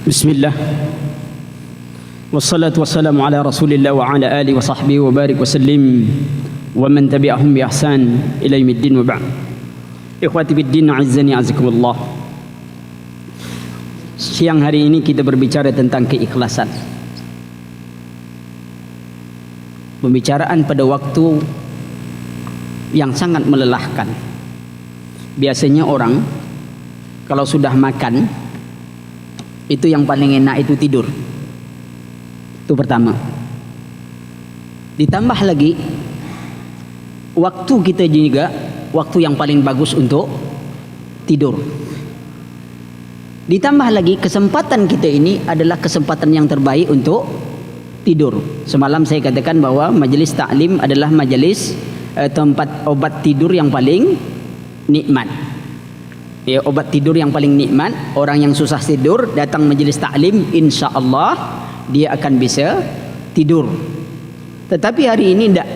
Bismillah. Wassalatu wassalamu ala Rasulillah wa ala alihi wa sahbihi wa barik wa sallim wa man tabi'ahum bi ihsan ila yaumiddin wa ba'd. Ikhwati biddin, azzani azakumullah. Siang hari ini kita berbicara tentang keikhlasan. Pembicaraan pada waktu yang sangat melelahkan. Biasanya orang kalau sudah makan, itu yang paling enak itu tidur. Itu pertama. Ditambah lagi waktu kita juga waktu yang paling bagus untuk tidur. Ditambah lagi kesempatan kita ini adalah kesempatan yang terbaik untuk tidur. Semalam saya katakan bahwa majelis taklim adalah majelis tempat obat tidur yang paling nikmat. Ya, obat tidur yang paling nikmat. Orang yang susah tidur datang majelis taklim, insya Allah dia akan bisa tidur. Tetapi hari ini tidak.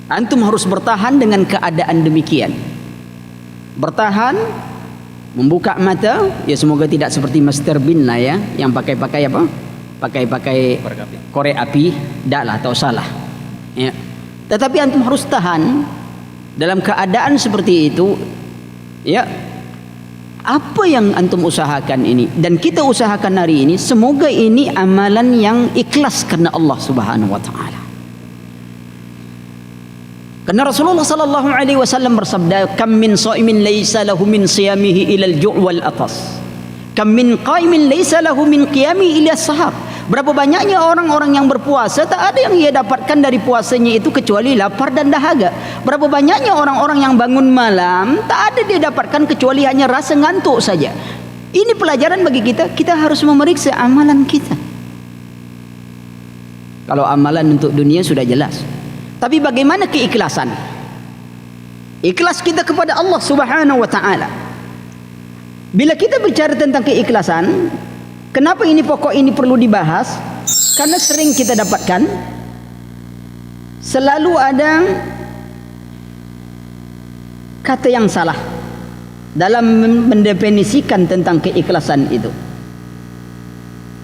Antum harus bertahan dengan keadaan demikian. Bertahan, membuka mata. Ya semoga tidak seperti Master Bin lah ya, yang pakai-pakai apa? Pakai-pakai korek api. Tidak lah, atau salah. Ya. Tetapi antum harus tahan dalam keadaan seperti itu. Ya. Apa yang antum usahakan ini dan kita usahakan hari ini, semoga ini amalan yang ikhlas karena Allah Subhanahu wa taala. Karena Rasulullah sallallahu alaihi wasallam bersabda, "Kam min shaimin laisa lahu min siyamihi ila al-ju' wal atas. Kam min qaimin laisa lahu min qiyami ila as-sahar." Berapa banyaknya orang-orang yang berpuasa, tak ada yang ia dapatkan dari puasanya itu kecuali lapar dan dahaga. Berapa banyaknya orang-orang yang bangun malam, tak ada dia dapatkan kecuali hanya rasa ngantuk saja. Ini pelajaran bagi kita. Kita harus memeriksa amalan kita. Kalau amalan untuk dunia sudah jelas, tapi bagaimana keikhlasan? Ikhlas kita kepada Allah Subhanahu wa taala. Bila kita bicara tentang keikhlasan, kenapa ini pokok ini perlu dibahas? Karena sering kita dapatkan selalu ada kata yang salah dalam mendefinisikan tentang keikhlasan itu.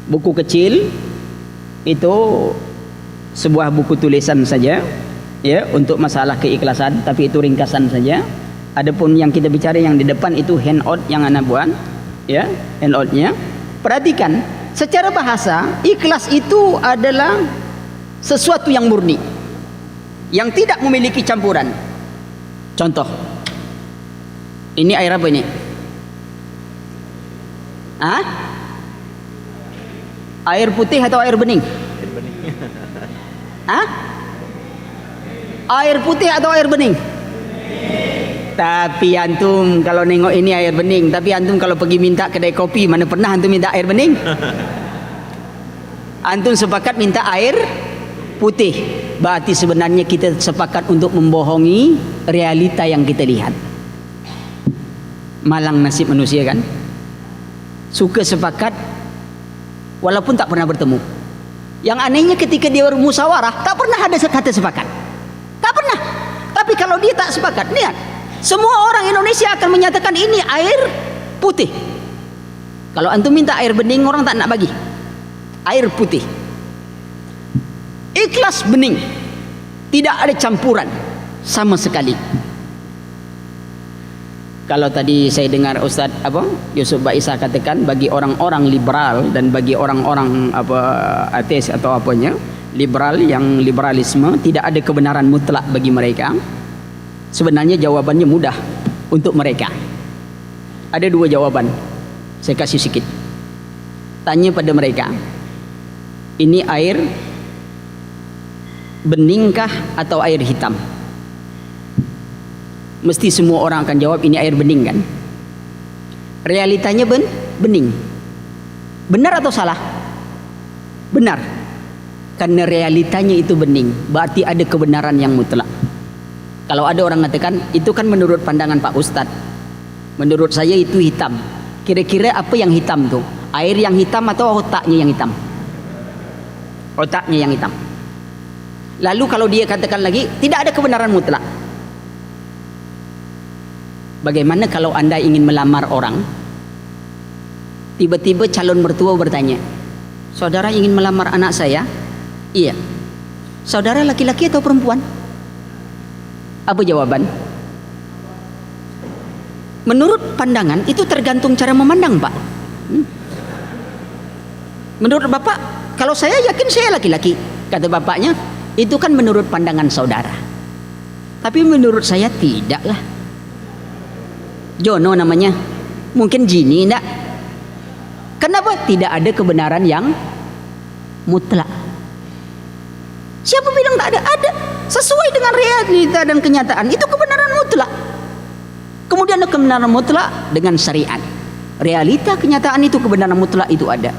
Buku kecil itu sebuah buku tulisan saja ya untuk masalah keikhlasan, tapi itu ringkasan saja. Adapun yang kita bicara yang di depan itu handout yang anak buat ya, handoutnya. Perhatikan, secara bahasa ikhlas itu adalah sesuatu yang murni, yang tidak memiliki campuran. Contoh, ini air apa ini? Hah? Air putih atau air bening? Air bening. Hah? Air putih atau air bening? Tapi antum kalau nengok ini air bening, tapi antum kalau pergi minta kedai kopi, mana pernah antum minta air bening? Antum sepakat minta air putih. Berarti sebenarnya kita sepakat untuk membohongi realita yang kita lihat. Malang nasib manusia kan? Suka sepakat walaupun tak pernah bertemu. Yang anehnya ketika dia bermusyawarah, tak pernah ada kata sepakat. Tak pernah. Tapi kalau dia tak sepakat, lihat, semua orang Indonesia akan menyatakan ini air putih. Kalau antum minta air bening, orang tak nak bagi. Air putih. Ikhlas bening. Tidak ada campuran sama sekali. Kalau tadi saya dengar Ustaz Yusuf Baisa katakan, bagi orang-orang liberal dan bagi orang-orang ateis atau apanya, liberal yang liberalisme, tidak ada kebenaran mutlak bagi mereka. Sebenarnya jawabannya mudah untuk mereka. Ada dua jawaban. Saya kasih sikit. Tanya pada mereka, ini air beningkah atau air hitam? Mesti semua orang akan jawab ini air bening kan? Realitanya bening. Benar atau salah? Benar. Karena realitanya itu bening, berarti ada kebenaran yang mutlak. Kalau ada orang mengatakan itu kan menurut pandangan Pak Ustadz, menurut saya itu hitam. Kira-kira apa yang hitam tuh? Air yang hitam atau otaknya yang hitam? Otaknya yang hitam. Lalu kalau dia katakan lagi tidak ada kebenaran mutlak. Bagaimana kalau anda ingin melamar orang? Tiba-tiba calon mertua bertanya, saudara ingin melamar anak saya? Iya. Saudara laki-laki atau perempuan? Apa jawaban? Menurut pandangan itu tergantung cara memandang, Pak. Menurut Bapak, kalau saya yakin saya laki-laki, kata bapaknya, itu kan menurut pandangan saudara. Tapi menurut saya tidaklah. Jono namanya, mungkin jini enggak. Kenapa? Tidak ada kebenaran yang mutlak. Siapa bilang tak ada? Ada. Sesuai dengan realita dan kenyataan, itu kebenaran mutlak. Kemudian ada kebenaran mutlak dengan syariat. Realita kenyataan itu kebenaran mutlak itu ada.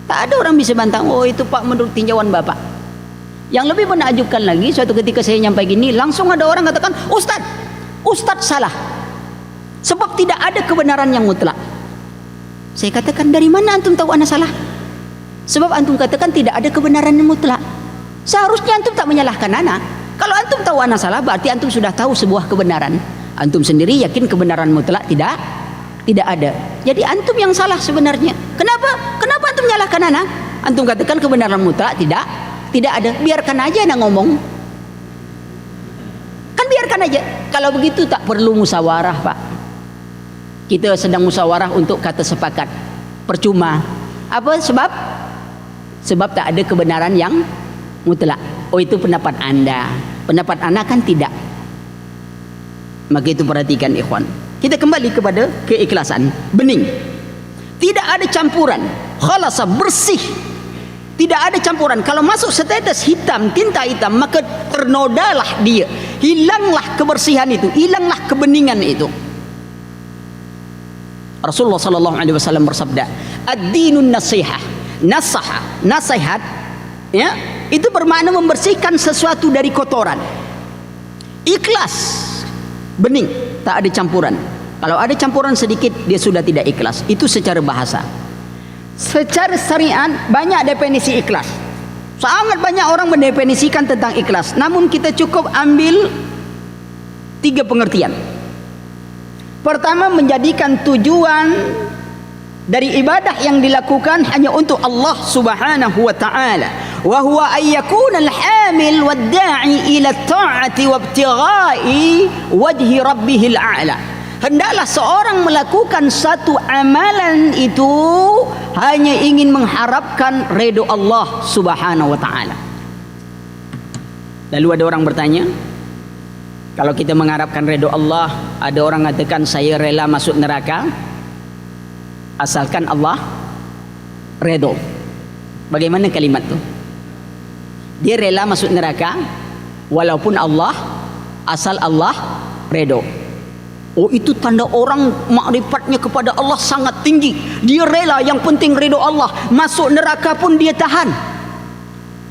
Tak ada orang bisa bantah, oh itu Pak menurut tinjauan Bapak. Yang lebih menakjubkan lagi, suatu ketika saya nyampai gini, langsung ada orang katakan, Ustadz salah. Sebab tidak ada kebenaran yang mutlak. Saya katakan, dari mana antum tahu ana salah? Sebab antum katakan tidak ada kebenaran yang mutlak. Seharusnya antum tak menyalahkan ana. Kalau antum tahu ana salah, berarti antum sudah tahu sebuah kebenaran. Antum sendiri yakin kebenaran mutlak tidak ada. Jadi antum yang salah sebenarnya. Kenapa? Kenapa antum menyalahkan ana? Antum katakan kebenaran mutlak tidak ada. Biarkan aja ana ngomong. Kan biarkan aja. Kalau begitu tak perlu musyawarah, Pak. Kita sedang musyawarah untuk kata sepakat. Percuma. Apa sebab? Sebab tak ada kebenaran yang mutlak. Oh itu pendapat Anda. Pendapat Anda kan tidak. Maka itu perhatikan ikhwan. Kita kembali kepada keikhlasan. Bening. Tidak ada campuran. Khalasa, bersih. Tidak ada campuran. Kalau masuk setetes hitam, tinta hitam, maka ternodalah dia. Hilanglah kebersihan itu, hilanglah kebeningan itu. Rasulullah sallallahu alaihi wasallam bersabda, "Ad-dinun nasihah." Nasihat ya, itu bermakna membersihkan sesuatu dari kotoran. Ikhlas, bening, tak ada campuran. Kalau ada campuran sedikit, dia sudah tidak ikhlas. Itu secara bahasa. Secara syariat banyak definisi ikhlas. Sangat banyak orang mendefinisikan tentang ikhlas. Namun kita cukup ambil 3 pengertian. Pertama, menjadikan tujuan dari ibadah yang dilakukan hanya untuk Allah Subhanahu wa taala. Wa huwa ay yakuna al-hamil wad-da'i ila at-ta'ati wa ibtigha'i wajhi rabbihil a'la. Hendaklah seorang melakukan satu amalan itu hanya ingin mengharapkan ridho Allah Subhanahu wa taala. Lalu ada orang bertanya, kalau kita mengharapkan ridho Allah, ada orang mengatakan saya rela masuk neraka asalkan Allah ridho. Bagaimana kalimat itu? Dia rela masuk neraka walaupun Allah, asal Allah ridho. Oh itu tanda orang makrifatnya kepada Allah sangat tinggi. Dia rela, yang penting ridho Allah. Masuk neraka pun dia tahan.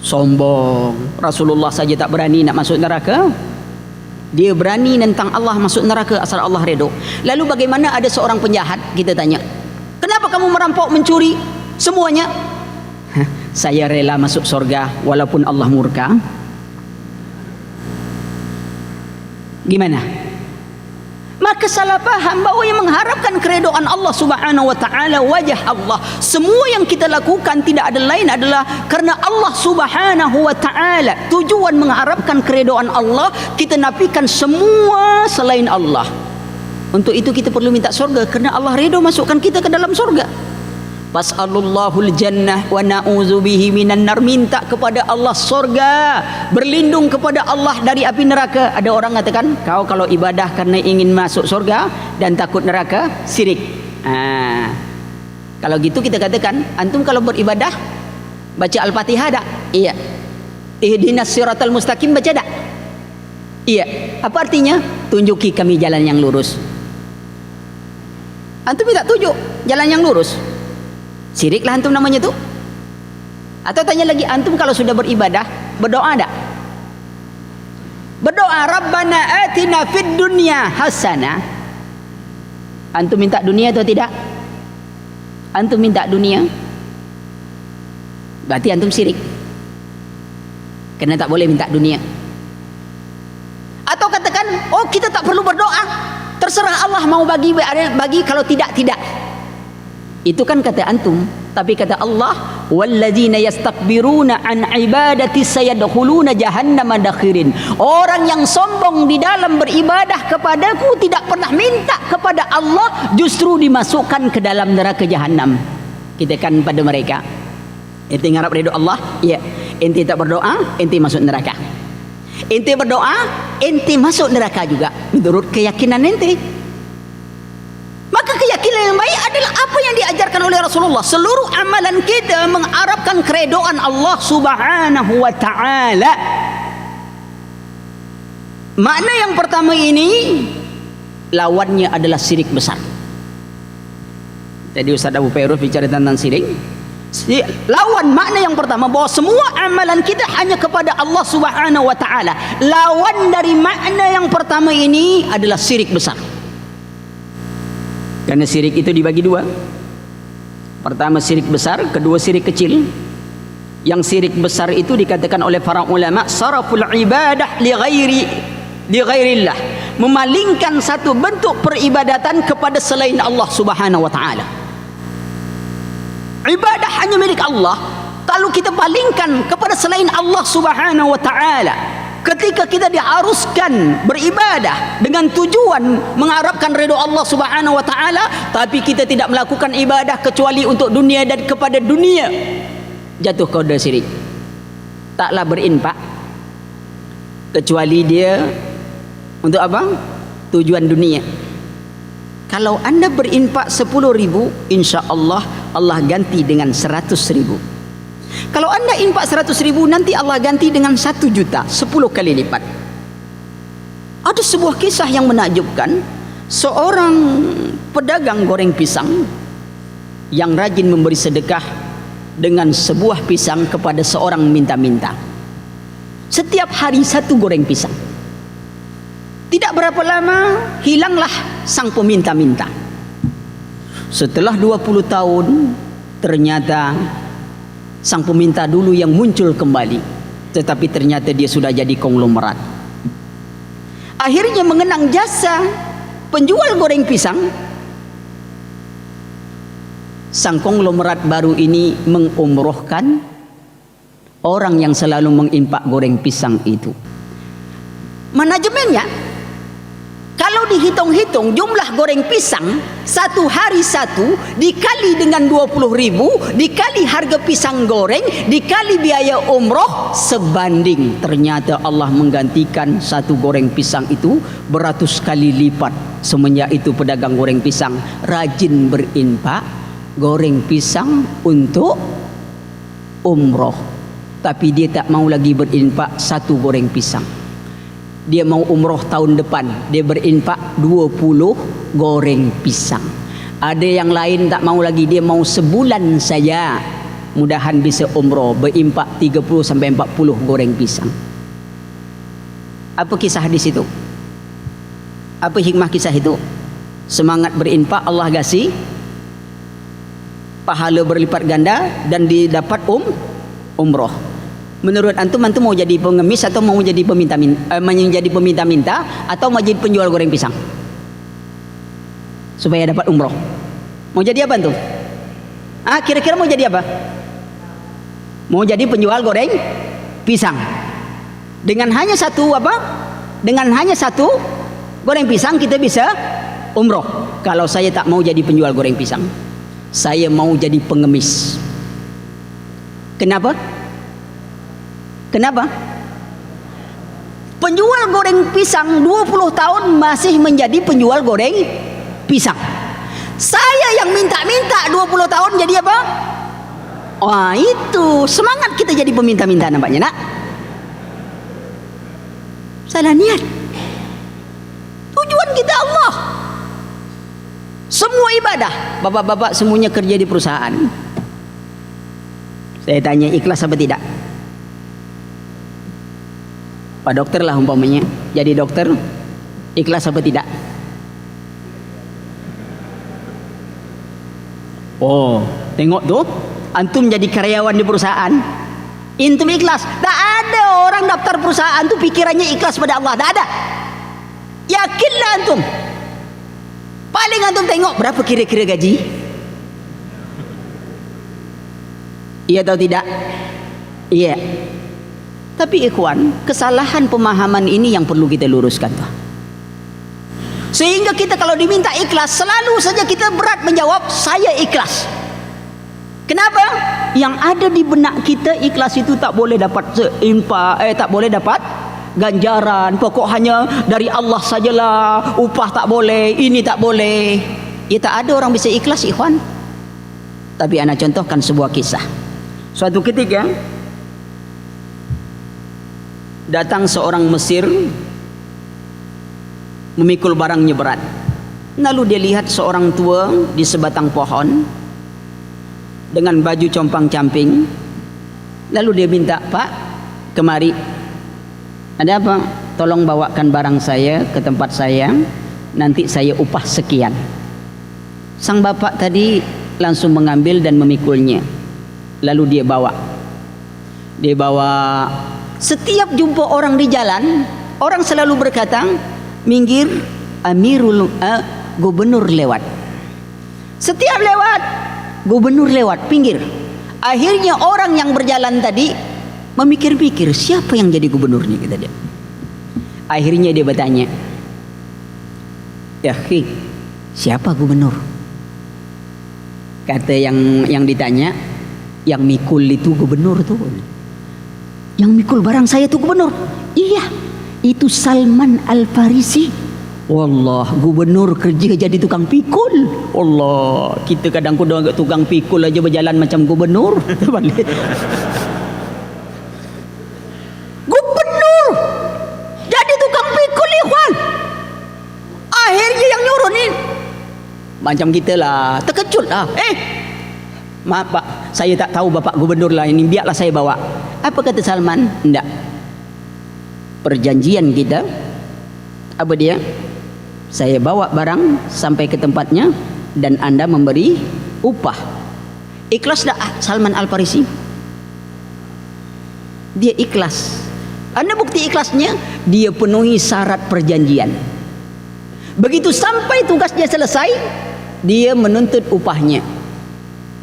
Sombong. Rasulullah saja tak berani nak masuk neraka, dia berani tentang Allah masuk neraka asal Allah ridho. Lalu bagaimana ada seorang penjahat, kita tanya, kenapa kamu merampok, mencuri semuanya? Saya rela masuk surga walaupun Allah murka. Gimana? Maka salah paham bahwa yang mengharapkan keridhaan Allah Subhanahu wa taala, wajah Allah, semua yang kita lakukan tidak ada lain adalah karena Allah Subhanahu wa taala. Tujuan mengharapkan keridhaan Allah, kita nafikan semua selain Allah. Untuk itu kita perlu minta surga karena Allah ridho masukkan kita ke dalam surga. Fas'alullahul jannah wa na'udzubihi minan nar. Minta kepada Allah surga, berlindung kepada Allah dari api neraka. Ada orang katakan, kau kalau ibadah karena ingin masuk surga dan takut neraka, syirik. Kalau gitu kita katakan, antum kalau beribadah baca Al-Fatihah tak? Iya. Ihdinas siratal mustaqim baca tak? Iya. Apa artinya? Tunjuki kami jalan yang lurus. Antum tidak tunjuk jalan yang lurus, syirik lah antum namanya tuh. Atau tanya lagi, antum kalau sudah beribadah berdoa tak? Berdoa Rabbana atina fid dunya hasanah. Antum minta dunia atau tidak? Antum minta dunia, berarti antum syirik, karena tak boleh minta dunia. Atau katakan, oh kita tak perlu berdoa, terserah Allah mau bagi, kalau tidak. Itu kan kata antum, tapi kata Allah, walladzina yastakbiruna an ibadati sayadkhuluna jahannama dakhirin. Orang yang sombong di dalam beribadah kepadaku, tidak pernah minta kepada Allah, justru dimasukkan ke dalam neraka jahanam. Kita kan pada mereka, ente ngarap ridho Allah, ya. Ente tak berdoa, ente masuk neraka. Ente berdoa, ente masuk neraka juga menurut keyakinan ente. Maka keyakinan yang baik adalah apa yang diajarkan oleh Rasulullah. Seluruh amalan kita mengharapkan keredoan Allah Subhanahu wa taala. Makna yang pertama ini lawannya adalah syirik besar. Tadi Ustaz Abu Fairuz bicara tentang syirik. Lawan makna yang pertama bahwa semua amalan kita hanya kepada Allah Subhanahu wa taala. Lawan dari makna yang pertama ini adalah syirik besar. Karena syirik itu dibagi dua. Pertama syirik besar, kedua syirik kecil. Yang syirik besar itu dikatakan oleh para ulama saraful ibadah li ghairillah, memalingkan satu bentuk peribadatan kepada selain Allah Subhanahu wa taala. Ibadah hanya milik Allah. Kalau kita palingkan kepada selain Allah Subhanahu wa taala, ketika kita diharuskan beribadah dengan tujuan mengharapkan ridho Allah Subhanahu wa taala, tapi kita tidak melakukan ibadah kecuali untuk dunia dan kepada dunia, jatuh kode syirik. Taklah berinfak kecuali dia untuk apa? Tujuan dunia. Kalau anda berinfak 10.000, insya-Allah Allah ganti dengan 100.000. Kalau anda infak 100.000, nanti Allah ganti dengan 1 juta, 10 kali lipat. Ada sebuah kisah yang menakjubkan. Seorang pedagang goreng pisang yang rajin memberi sedekah dengan sebuah pisang kepada seorang minta-minta. Setiap hari 1 goreng pisang. Tidak berapa lama hilanglah sang peminta-minta. Setelah 20 tahun ternyata sang peminta dulu yang muncul kembali, tetapi ternyata dia sudah jadi konglomerat. Akhirnya mengenang jasa penjual goreng pisang, sang konglomerat baru ini mengumrohkan orang yang selalu menginfak goreng pisang itu. Manajemennya, kalau dihitung-hitung jumlah goreng pisang 1 hari 1 dikali dengan 20.000 dikali harga pisang goreng dikali biaya umroh sebanding, ternyata Allah menggantikan 1 goreng pisang itu beratus kali lipat. Semenjak itu pedagang goreng pisang rajin berinfak goreng pisang untuk umroh, tapi dia tak mau lagi berinfak 1 goreng pisang. Dia mau umroh tahun depan, dia berinfak 20 goreng pisang. Ada yang lain tak mau lagi, dia mau sebulan saja mudahan bisa umroh, berinfak 30 sampai 40 goreng pisang. Apa kisah di situ? Apa hikmah kisah itu? Semangat berinfak, Allah kasih pahala berlipat ganda dan didapat umroh. Menurut antum mau jadi pengemis atau mau jadi menjadi peminta-minta atau mau jadi penjual goreng pisang supaya dapat umroh? Mau jadi apa antum? Kira-kira mau jadi apa? Mau jadi penjual goreng pisang. Dengan hanya satu apa? Dengan hanya 1 goreng pisang kita bisa umroh. Kalau saya tak mau jadi penjual goreng pisang, saya mau jadi pengemis. Kenapa? Kenapa? Penjual goreng pisang 20 tahun masih menjadi penjual goreng pisang. Saya yang minta-minta 20 tahun jadi apa? Wah, itu semangat kita jadi peminta-minta nampaknya, nak. Salah niat. Tujuan kita Allah. Semua ibadah, bapak-bapak semuanya kerja di perusahaan. Saya tanya, ikhlas apa tidak? Pak dokter lah umpamanya, jadi dokter ikhlas apa tidak? Oh, tengok tuh, antum jadi karyawan di perusahaan, antum ikhlas. Tak ada orang daftar perusahaan tuh pikirannya ikhlas pada Allah, tak ada. Yakinlah antum. Paling antum tengok berapa kira-kira gaji, Iya atau tidak? Iya. Tapi ikhwan, kesalahan pemahaman ini yang perlu kita luruskan tuh. Sehingga kita kalau diminta ikhlas, selalu saja kita berat menjawab saya ikhlas. Kenapa? Yang ada di benak kita, ikhlas itu tak boleh dapat tak boleh dapat ganjaran, pokok hanya dari Allah sajalah, upah tak boleh, ini tak boleh. Ya tak ada orang bisa ikhlas, ikhwan. Tapi ana contohkan sebuah kisah. Suatu ketika datang seorang Mesir memikul barangnya berat. Lalu dia lihat seorang tua di sebatang pohon dengan baju compang-camping. Lalu dia minta, "Pak, kemari. Ada apa? Tolong bawakan barang saya ke tempat saya. Nanti saya upah sekian." Sang bapak tadi langsung mengambil dan memikulnya. Lalu dia bawa. Setiap jumpa orang di jalan, orang selalu berkata, "Minggir, gubernur lewat." Setiap lewat, gubernur lewat, pinggir. Akhirnya orang yang berjalan tadi memikir-pikir, siapa yang jadi gubernur nih, kata dia. Akhirnya dia bertanya, "Ya, siapa gubernur?" Kata yang ditanya, "Yang mikul itu gubernur tuh. Yang mikul barang saya tuh gubernur." "Iya, itu Salman Al-Farisi." Wallah, gubernur kerja jadi tukang pikul. Allah, kita kadang kuda tukang pikul aja berjalan macam gubernur. Gubernur jadi tukang pikul, ikhwan. Akhirnya yang nyuruh nih macam kita lah, terkejut lah. Maaf Pak, saya tak tahu Bapak gubernur lah, ini biarlah saya bawa. Apa kata Salman? Enggak. Perjanjian kita, apa dia? Saya bawa barang sampai ke tempatnya dan Anda memberi upah. Ikhlas tak Salman Al-Farisi? Dia ikhlas. Anda bukti ikhlasnya, dia penuhi syarat perjanjian. Begitu sampai tugasnya selesai, dia menuntut upahnya.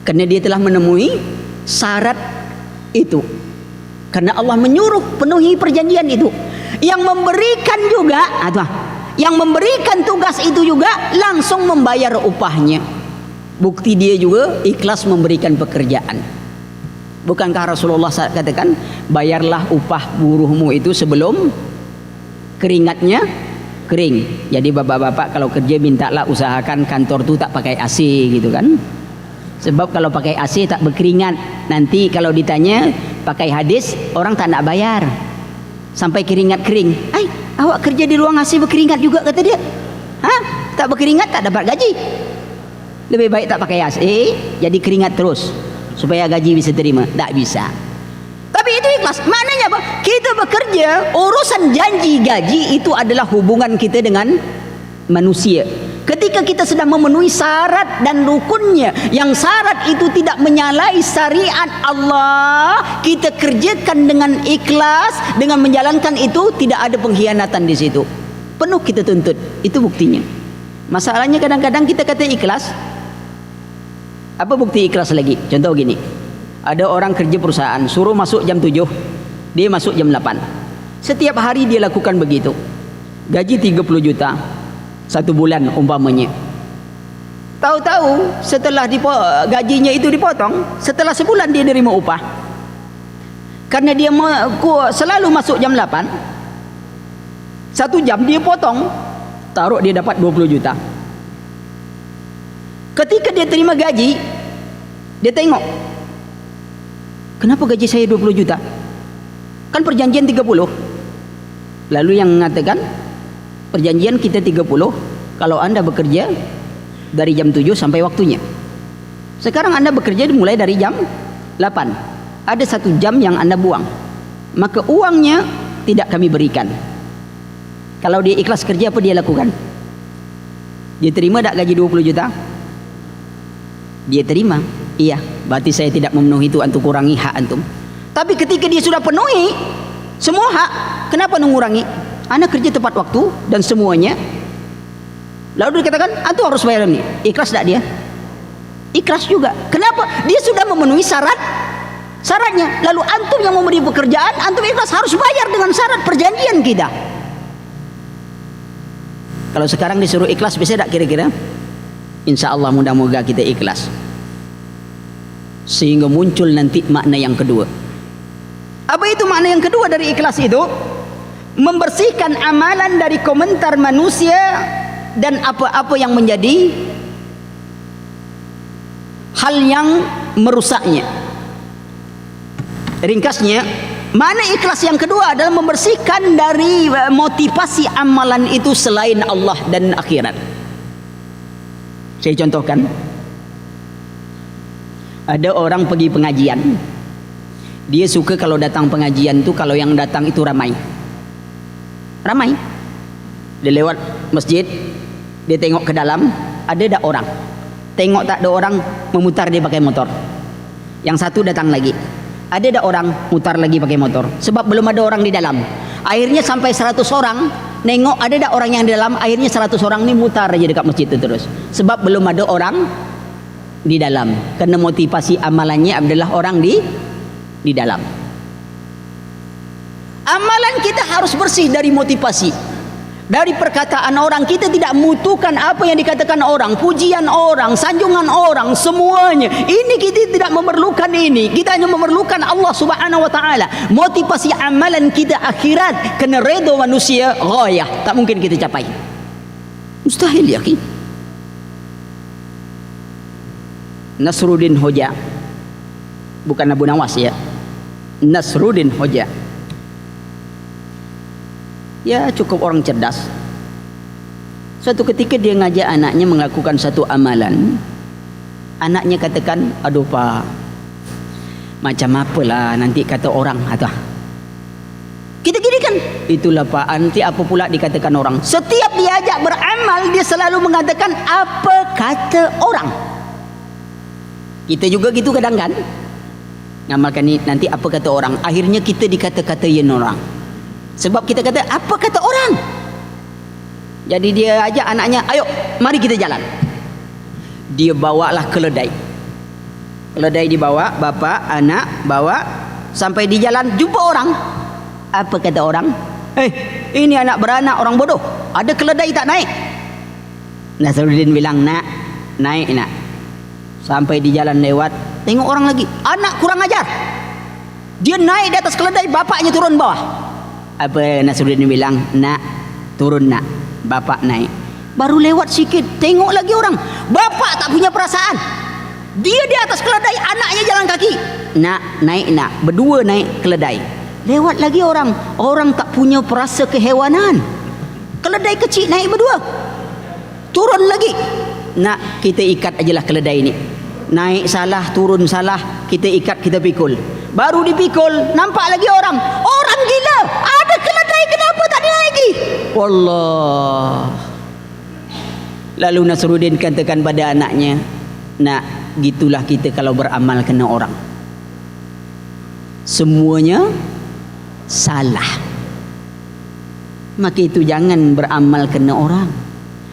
Karena dia telah menemui syarat itu. Karena Allah menyuruh penuhi perjanjian itu. Yang memberikan juga, yang memberikan tugas itu juga langsung membayar upahnya. Bukti dia juga ikhlas memberikan pekerjaan. Bukankah Rasulullah katakan, bayarlah upah buruhmu itu sebelum keringatnya kering. Jadi bapak-bapak kalau kerja mintalah usahakan kantor tu tak pakai AC gitu kan. Sebab kalau pakai AC tak berkeringat. Nanti kalau ditanya pakai hadis, orang tak nak bayar sampai keringat kering. Awak kerja di ruang AC berkeringat juga, kata dia. Tak berkeringat tak dapat gaji. Lebih baik tak pakai AC, jadi keringat terus supaya gaji bisa terima. Tak bisa. Tapi itu ikhlas. Maknanya apa? Kita bekerja, urusan janji gaji itu adalah hubungan kita dengan manusia. Ketika kita sudah memenuhi syarat dan rukunnya, yang syarat itu tidak menyalahi syariat Allah, kita kerjakan dengan ikhlas, dengan menjalankan itu, tidak ada pengkhianatan di situ. Penuh kita tuntut. Itu buktinya. Masalahnya kadang-kadang kita kata ikhlas. Apa bukti ikhlas lagi? Contoh gini. Ada orang kerja perusahaan, suruh masuk jam 7, dia masuk jam 8. Setiap hari dia lakukan begitu. Gaji 30 juta. 1 bulan umpamanya. Tahu-tahu setelah gajinya itu dipotong, setelah sebulan dia nerima upah. Karena dia selalu masuk jam 8, 1 jam dia potong, taruh dia dapat 20 juta. Ketika dia terima gaji, dia tengok, kenapa gaji saya 20 juta? Kan perjanjian 30. Lalu yang mengatakan, perjanjian kita 30 kalau Anda bekerja dari jam 7 sampai waktunya. Sekarang Anda bekerja mulai dari jam 8. Ada 1 jam yang Anda buang, maka uangnya tidak kami berikan. Kalau dia ikhlas kerja, apa dia lakukan? Dia terima tak gaji 20 juta? Dia terima. Iya, berarti saya tidak memenuhi itu, antum kurangi hak antum. Tapi ketika dia sudah penuhi semua hak, kenapa mengurangi? Anda kerja tepat waktu dan semuanya. Lalu dia katakan, antum harus bayar ini. Ikhlas tak dia? Ikhlas juga. Kenapa? Dia sudah memenuhi syarat syaratnya. Lalu antum yang memberi pekerjaan, antum ikhlas, harus bayar dengan syarat perjanjian kita. Kalau sekarang disuruh ikhlas bisa tak kira-kira? Insya Allah mudah-mudahan kita ikhlas. Sehingga muncul nanti makna yang kedua. Apa itu makna yang kedua dari ikhlas itu? Membersihkan amalan dari komentar manusia dan apa-apa yang menjadi hal yang merusaknya. Ringkasnya, mana ikhlas yang kedua adalah membersihkan dari motivasi amalan itu selain Allah dan akhirat. Saya contohkan, ada orang pergi pengajian, dia suka kalau datang pengajian itu kalau yang datang itu ramai. Dia lewat masjid, dia tengok ke dalam, ada tak orang, tengok tak ada orang, memutar dia pakai motor. Yang satu datang lagi, ada tak orang, mutar lagi pakai motor, sebab belum ada orang di dalam. Akhirnya sampai 100 orang, nengok ada tak orang yang di dalam. Akhirnya 100 orang ni mutar aja dekat masjid itu terus, sebab belum ada orang di dalam. Karena motivasi amalannya adalah orang di dalam. Amalan kita harus bersih dari motivasi, dari perkataan orang. Kita tidak membutuhkan apa yang dikatakan orang, pujian orang, sanjungan orang, semuanya. Ini kita tidak memerlukan ini. Kita hanya memerlukan Allah Subhanahu wa taala. Motivasi amalan kita akhirat, kena redha manusia, ghayah tak mungkin kita capai. Mustahil ya ki. Nasruddin Hoja, bukan Abu Nawas ya. Nasruddin Hoja. Ya cukup orang cerdas. Suatu ketika dia ngajak anaknya melakukan satu amalan. Anaknya katakan, aduh pak, macam apalah nanti kata orang atau kita gini kan. Itulah pak, nanti apa pula dikatakan orang. Setiap diajak beramal, dia selalu mengatakan apa kata orang. Kita juga gitu kadang kan, ngamalkan ini nanti apa kata orang. Akhirnya kita dikata-katain orang, sebab kita kata apa kata orang. Jadi dia ajak anaknya, ayo mari kita jalan. Dia bawalah keledai. Keledai dibawa, bapak, anak bawa. Sampai di jalan jumpa orang. Apa kata orang? Ini anak beranak orang bodoh, ada keledai tak naik? Nasruddin bilang, nak, naik nak. Sampai di jalan lewat, tengok orang lagi, anak kurang ajar. Dia naik di atas keledai, bapaknya turun bawah. Apa Nasruddin bilang, nak, turun nak. Bapak naik. Baru lewat sikit, tengok lagi orang, bapak tak punya perasaan. Dia di atas keledai, anaknya jalan kaki. Nak, naik nak. Berdua naik keledai. Lewat lagi orang, orang tak punya perasa kehewanan. Keledai kecil naik berdua. Turun lagi. Nak, kita ikat ajalah keledai ini. Naik salah, turun salah, kita ikat, kita pikul. Baru dipikul, nampak lagi orang. Orang gila, ada keledai kenapa tak dinaiki? Wallah. Lalu Nasruddin katakan pada anaknya, nak, gitulah kita kalau beramal kena orang. Semuanya salah. Maka itu jangan beramal kena orang,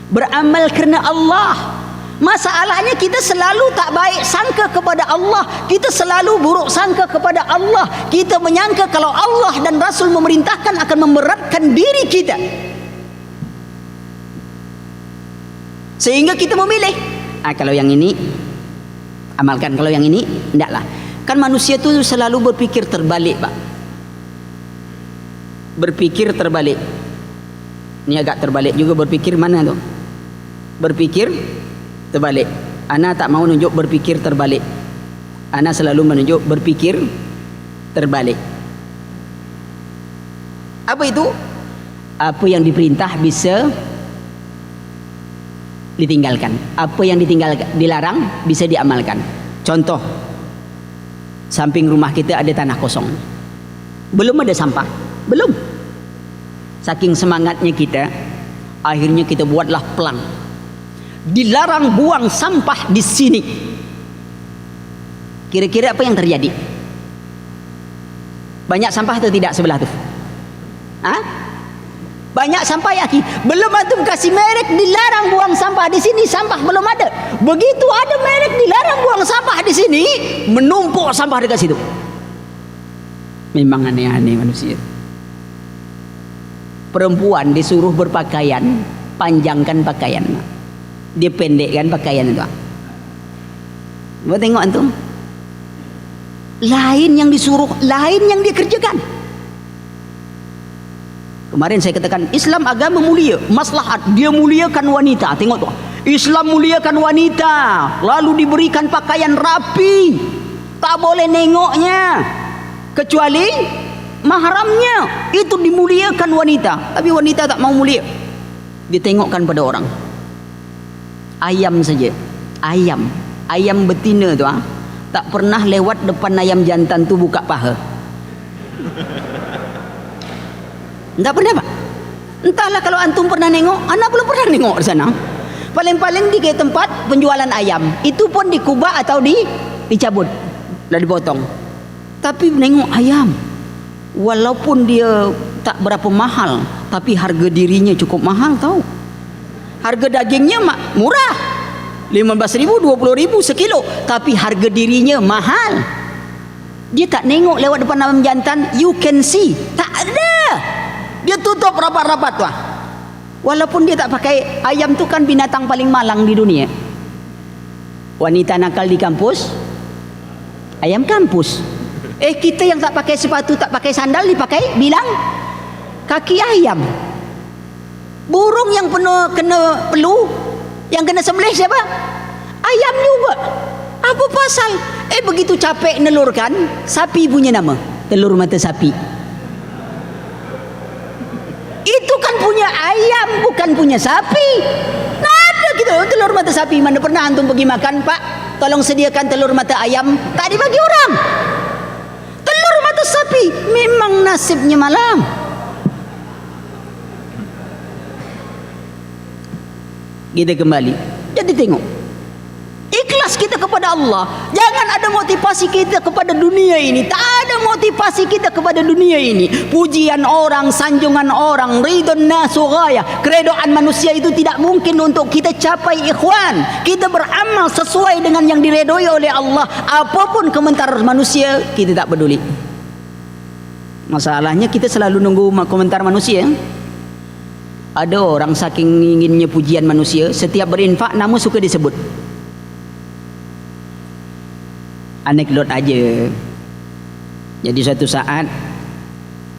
beramal kerana Allah. Masalahnya kita selalu tak baik sangka kepada Allah. Kita selalu buruk sangka kepada Allah. Kita menyangka kalau Allah dan Rasul memerintahkan akan memberatkan diri kita, sehingga kita memilih, kalau yang ini amalkan, kalau yang ini tidaklah. Kan manusia itu selalu berpikir terbalik pak. Berpikir terbalik. Ini agak terbalik juga berpikir mana tuh? Berpikir terbalik. Ana tak mau nunjuk berpikir terbalik. Ana selalu menunjuk berpikir terbalik. Apa itu? Apa yang diperintah bisa ditinggalkan. Apa yang dilarang bisa diamalkan. Contoh, samping rumah kita ada tanah kosong, belum ada sampah, belum. Saking semangatnya kita, akhirnya kita buatlah pelang. Dilarang buang sampah di sini. Kira-kira apa yang terjadi? Banyak sampah atau tidak sebelah tu? Banyak sampah ya ki. Belum antum kasih merek dilarang buang sampah di sini, sampah belum ada. Begitu ada merek dilarang buang sampah di sini, menumpuk sampah dekat situ. Memang aneh-aneh manusia. Perempuan disuruh berpakaian, panjangkan pakaian, dia pendekkan pakaian itu. Buat tengok antum, lain yang disuruh, lain yang dia kerjakan. Kemarin saya katakan Islam agama mulia, maslahat, dia muliakan wanita. Tengok tuh, Islam muliakan wanita, lalu diberikan pakaian rapi, tak boleh nengoknya kecuali mahramnya, itu dimuliakan wanita. Tapi wanita tak mau mulia, ditengokkan pada orang. Ayam saja, ayam betina tu tak pernah lewat depan ayam jantan tu buka paha. Tak pernah pak. Entahlah kalau antum pernah nengok, anak belum pernah nengok di sana. Paling-paling di tempat penjualan ayam, itu pun dikubah atau dicabut, dah dipotong. Tapi nengok ayam, walaupun dia tak berapa mahal, tapi harga dirinya cukup mahal tau. Harga dagingnya murah, 15.000, 20.000 sekilo, tapi harga dirinya mahal. Dia tak nengok lewat depan ayam jantan, you can see, tak ada. Dia tutup rapat-rapat tuh. Walaupun dia tak pakai, ayam tu kan binatang paling malang di dunia. Wanita nakal di kampus, ayam kampus. Kita yang tak pakai sepatu, tak pakai sandal, dipakai bilang kaki ayam. Burung yang kena pelu, yang kena sembelih siapa? Ayam juga. Apa pasal? Begitu capek nelurkan, sapi punya nama, telur mata sapi. Itu kan punya ayam, bukan punya sapi. Nah, ada gitu telur mata sapi. Mana pernah antum pergi makan, Pak? Tolong sediakan telur mata ayam, tak dibagi orang. Telur mata sapi, memang nasibnya malang. Kita kembali, jadi tengok, ikhlas kita kepada Allah. Jangan ada motivasi kita kepada dunia ini. Tak ada motivasi kita kepada dunia ini. Pujian orang, sanjungan orang, ridon nasu ghayah. Keredoan manusia itu tidak mungkin untuk kita capai, ikhwan. Kita beramal sesuai dengan yang diredoi oleh Allah. Apapun komentar manusia, kita tak peduli. Masalahnya kita selalu nunggu komentar manusia. Ada orang saking inginnya pujian manusia, setiap berinfak nama suka disebut. Anekdot aja. Jadi suatu saat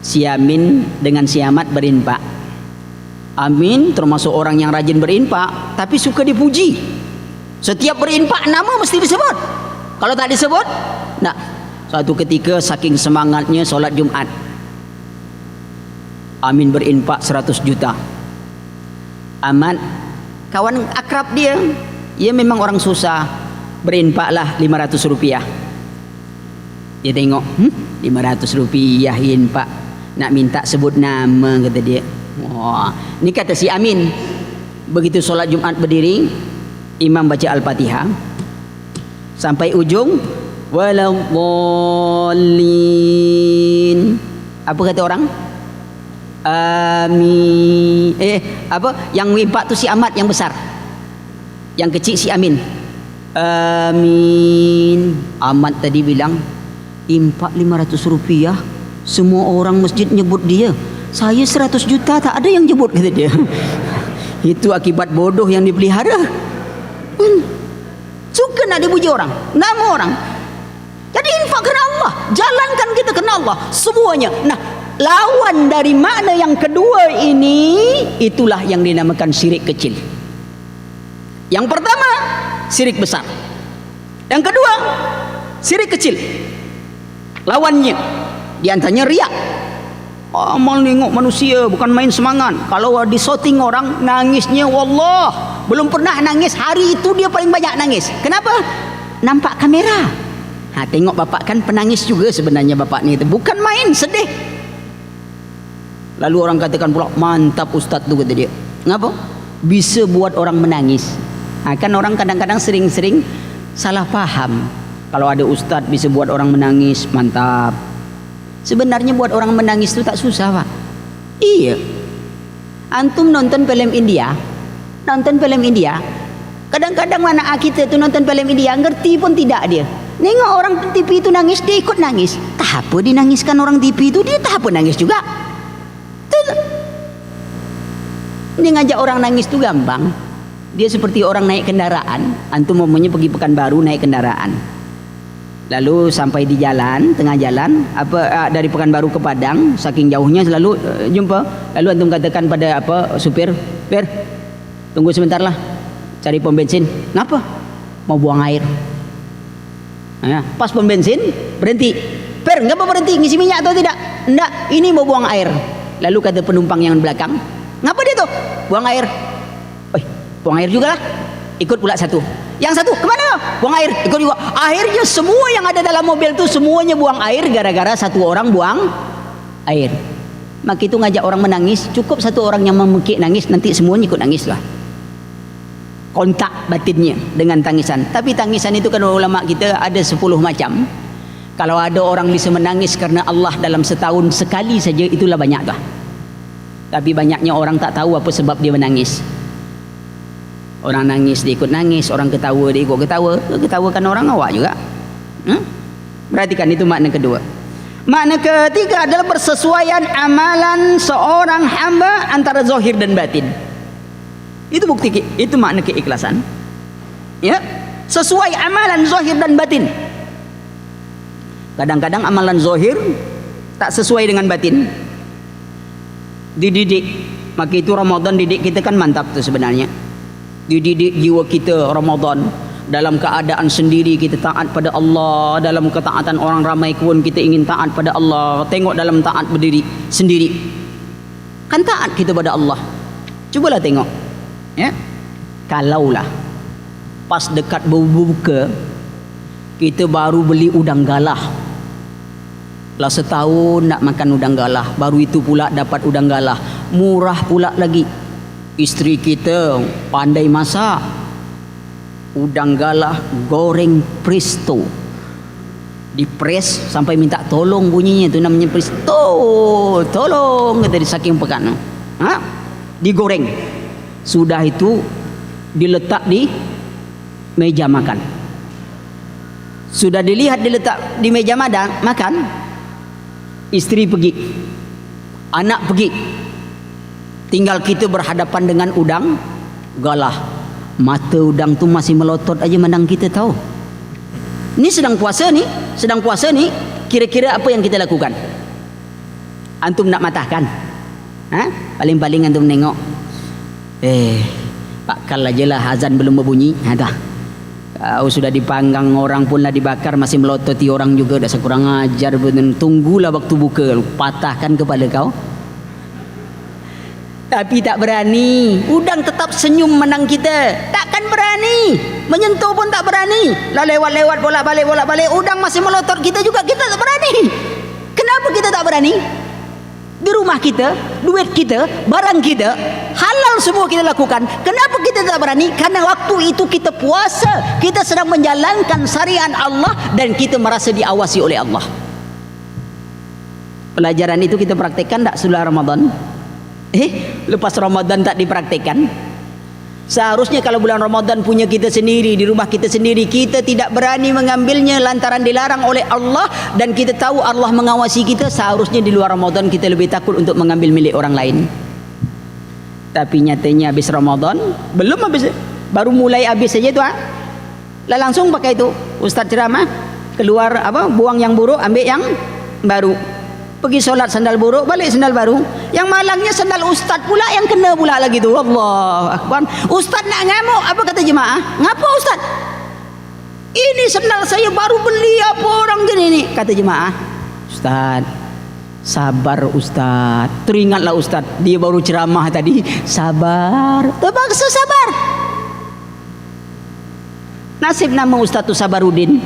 si Amin dengan si Ahmad berinfak. Amin termasuk orang yang rajin berinfak, tapi suka dipuji. Setiap berinfak nama mesti disebut. Kalau tak disebut, nah. Suatu ketika saking semangatnya solat Jumat, Amin berinfak 100 juta. Ahmad kawan akrab dia memang orang susah, berinfaklah 500 rupiah. Dia tengok, 500 rupiah infak, nak minta sebut nama, kata dia. Wah, ni kata si Amin. Begitu solat Jumat berdiri, imam baca Al-Fatihah sampai ujung, waladdallin. Apa kata orang? Amin. Yang infak tu si Ahmad yang besar, yang kecil si Amin. Amin. Ahmad tadi bilang infak 500 rupiah, semua orang masjid nyebut dia. Saya 100 juta tak ada yang nyebut, kata dia. Itu akibat bodoh yang dipelihara. Suka nak dipuji orang, nama orang. Jadi infak kerana Allah, jalankan kita kerana Allah semuanya. Nah, lawan dari makna yang kedua ini, itulah yang dinamakan syirik kecil. Yang pertama syirik besar, yang kedua syirik kecil. Lawannya diantaranya riak. Amal nengok manusia bukan main semangat. Kalau disoting orang nangisnya, wallah belum pernah nangis, hari itu dia paling banyak nangis. Kenapa? Nampak kamera. Tengok bapak kan penangis juga sebenarnya bapak ni, bukan main, sedih. Lalu orang katakan pula, mantap ustaz tu, kata dia. Ngapa? Bisa buat orang menangis. Kan orang kadang-kadang sering-sering salah faham. Kalau ada ustaz bisa buat orang menangis, mantap. Sebenarnya buat orang menangis itu tak susah, Pak. Iya. Antum nonton film India, kadang-kadang anak kita tu nonton film India, ngerti pun tidak dia. Nengok orang TV itu nangis, dia ikut nangis. Tak apa dinangiskan orang TV itu, dia tak apa nangis juga. Ini ngajak orang nangis itu gampang. Dia seperti orang naik kendaraan. Antum umumnya pergi Pekanbaru naik kendaraan. Lalu sampai di jalan, tengah jalan, dari Pekanbaru ke Padang, saking jauhnya selalu jumpa. Lalu antum katakan pada supir, "Per, tunggu sebentar lah, cari pom bensin." "Kenapa?" "Mau buang air." Nah, pas pom bensin berhenti. "Per, ngapa berhenti? Ngisi minyak atau tidak?" "Enggak, ini mau buang air." Lalu kata penumpang yang belakang, "Ngapa dia tuh buang air?" "Buang air juga lah." Ikut pula satu. Yang satu, "Kemana?" "Buang air." Ikut juga. Akhirnya semua yang ada dalam mobil itu semuanya buang air gara-gara satu orang buang air. Maka itu ngajak orang menangis, cukup satu orang yang memekik nangis, nanti semuanya ikut nangis lah. Kontak batinnya dengan tangisan. Tapi tangisan itu kan ulama kita ada 10 macam. Kalau ada orang bisa menangis karena Allah dalam setahun sekali saja, itulah banyak dah. Tapi banyaknya orang tak tahu apa sebab dia menangis. Orang nangis dia ikut nangis, orang ketawa dia ikut ketawa. Ketawakan orang awak juga. Perhatikan, itu makna kedua. Makna ketiga adalah persesuaian amalan seorang hamba antara zahir dan batin. Itu bukti, itu makna keikhlasan. Ya, sesuai amalan zahir dan batin. Kadang-kadang amalan zahir tak sesuai dengan batin. Dididik, maka itu Ramadan didik kita kan mantap tuh sebenarnya. Dididik jiwa kita Ramadan, dalam keadaan sendiri kita taat pada Allah, dalam ketaatan orang ramai pun kita ingin taat pada Allah. Tengok dalam taat berdiri sendiri, kan taat kita pada Allah. Cubalah tengok, ya, kalaulah pas dekat berbuka kita baru beli udang galah, lah setahun nak makan udang galah, baru itu pula dapat udang galah murah pula lagi. Isteri kita pandai masak udang galah goreng presto, dipres sampai minta tolong bunyinya, itu namanya presto, tolong kata dia saking pekan. Digoreng, sudah itu diletak di meja makan. Sudah dilihat diletak di meja makan, istri pergi, anak pergi, tinggal kita berhadapan dengan udang galah. Mata udang tu masih melotot aja mandang kita, tahu. Ini sedang puasa ni, kira-kira apa yang kita lakukan? Antum nak matahkan? Paling-paling antum nengok, pakal aja lah, azan belum berbunyi. Dah. Kau sudah dipanggang orang pun lah dibakar, masih melototi orang juga, dah sekurang ajar. Tunggulah waktu buka, patahkan kepala kau. Tapi tak berani. Udang tetap senyum menang kita, takkan berani menyentuh pun tak berani. Lah lewat-lewat bolak-balik, udang masih melotot kita juga, kita tak berani. Kenapa kita tak berani? Di rumah kita, duit kita, barang kita halal semua kita lakukan. Kenapa kita tak berani? Karena waktu itu kita puasa, kita sedang menjalankan syariat Allah dan kita merasa diawasi oleh Allah. Pelajaran itu kita praktekkan tak setelah Ramadan? Lepas Ramadan tak dipraktekkan. Seharusnya kalau bulan Ramadan punya kita sendiri, di rumah kita sendiri, kita tidak berani mengambilnya lantaran dilarang oleh Allah dan kita tahu Allah mengawasi kita. Seharusnya di luar Ramadan kita lebih takut untuk mengambil milik orang lain. Tapi nyatanya habis Ramadan, belum habis, baru mulai habis saja tu, lah langsung pakai itu ustaz ceramah, keluar buang yang buruk, ambil yang baru. Pergi solat sandal buruk, balik sandal baru. Yang malangnya sandal ustaz pula yang kena pula lagi tu. Allah Akbar. Ustaz nak ngamuk, apa kata jemaah? Ngapa ustaz? Ini sandal saya baru beli, apa orang gini ni? Kata jemaah, ustaz, sabar ustaz. Teringatlah ustaz, dia baru ceramah tadi. Sabar, terpaksa sabar. Nasib nama ustaz tu Sabarudin.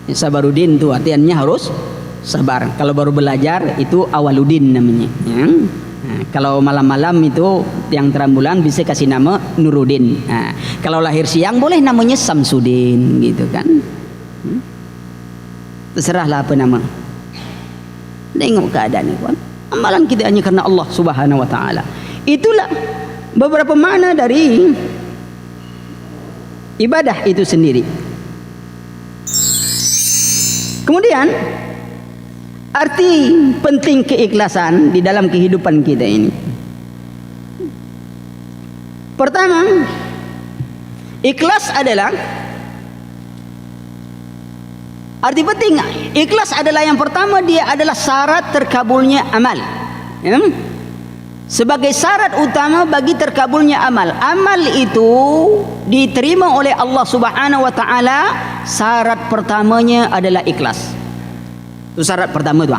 Sabarudin tu artinya harus sabar. Kalau baru belajar itu Awaludin namanya. Kalau malam-malam itu yang terang bulan bisa kasih nama Nurudin. Kalau lahir siang boleh namanya Samsudin, gitu kan. Terserahlah apa nama. Tengok keadaan ini, amalan kita hanya karena Allah Subhanahu wa taala. Itulah beberapa makna dari ibadah itu sendiri. Kemudian arti penting keikhlasan di dalam kehidupan kita ini. Pertama, ikhlas adalah arti penting. Ikhlas adalah yang pertama, dia adalah syarat terkabulnya amal. Ya? Sebagai syarat utama bagi terkabulnya amal. Amal itu diterima oleh Allah Subhanahu wa taala, syarat pertamanya adalah ikhlas. Itu syarat pertama tu.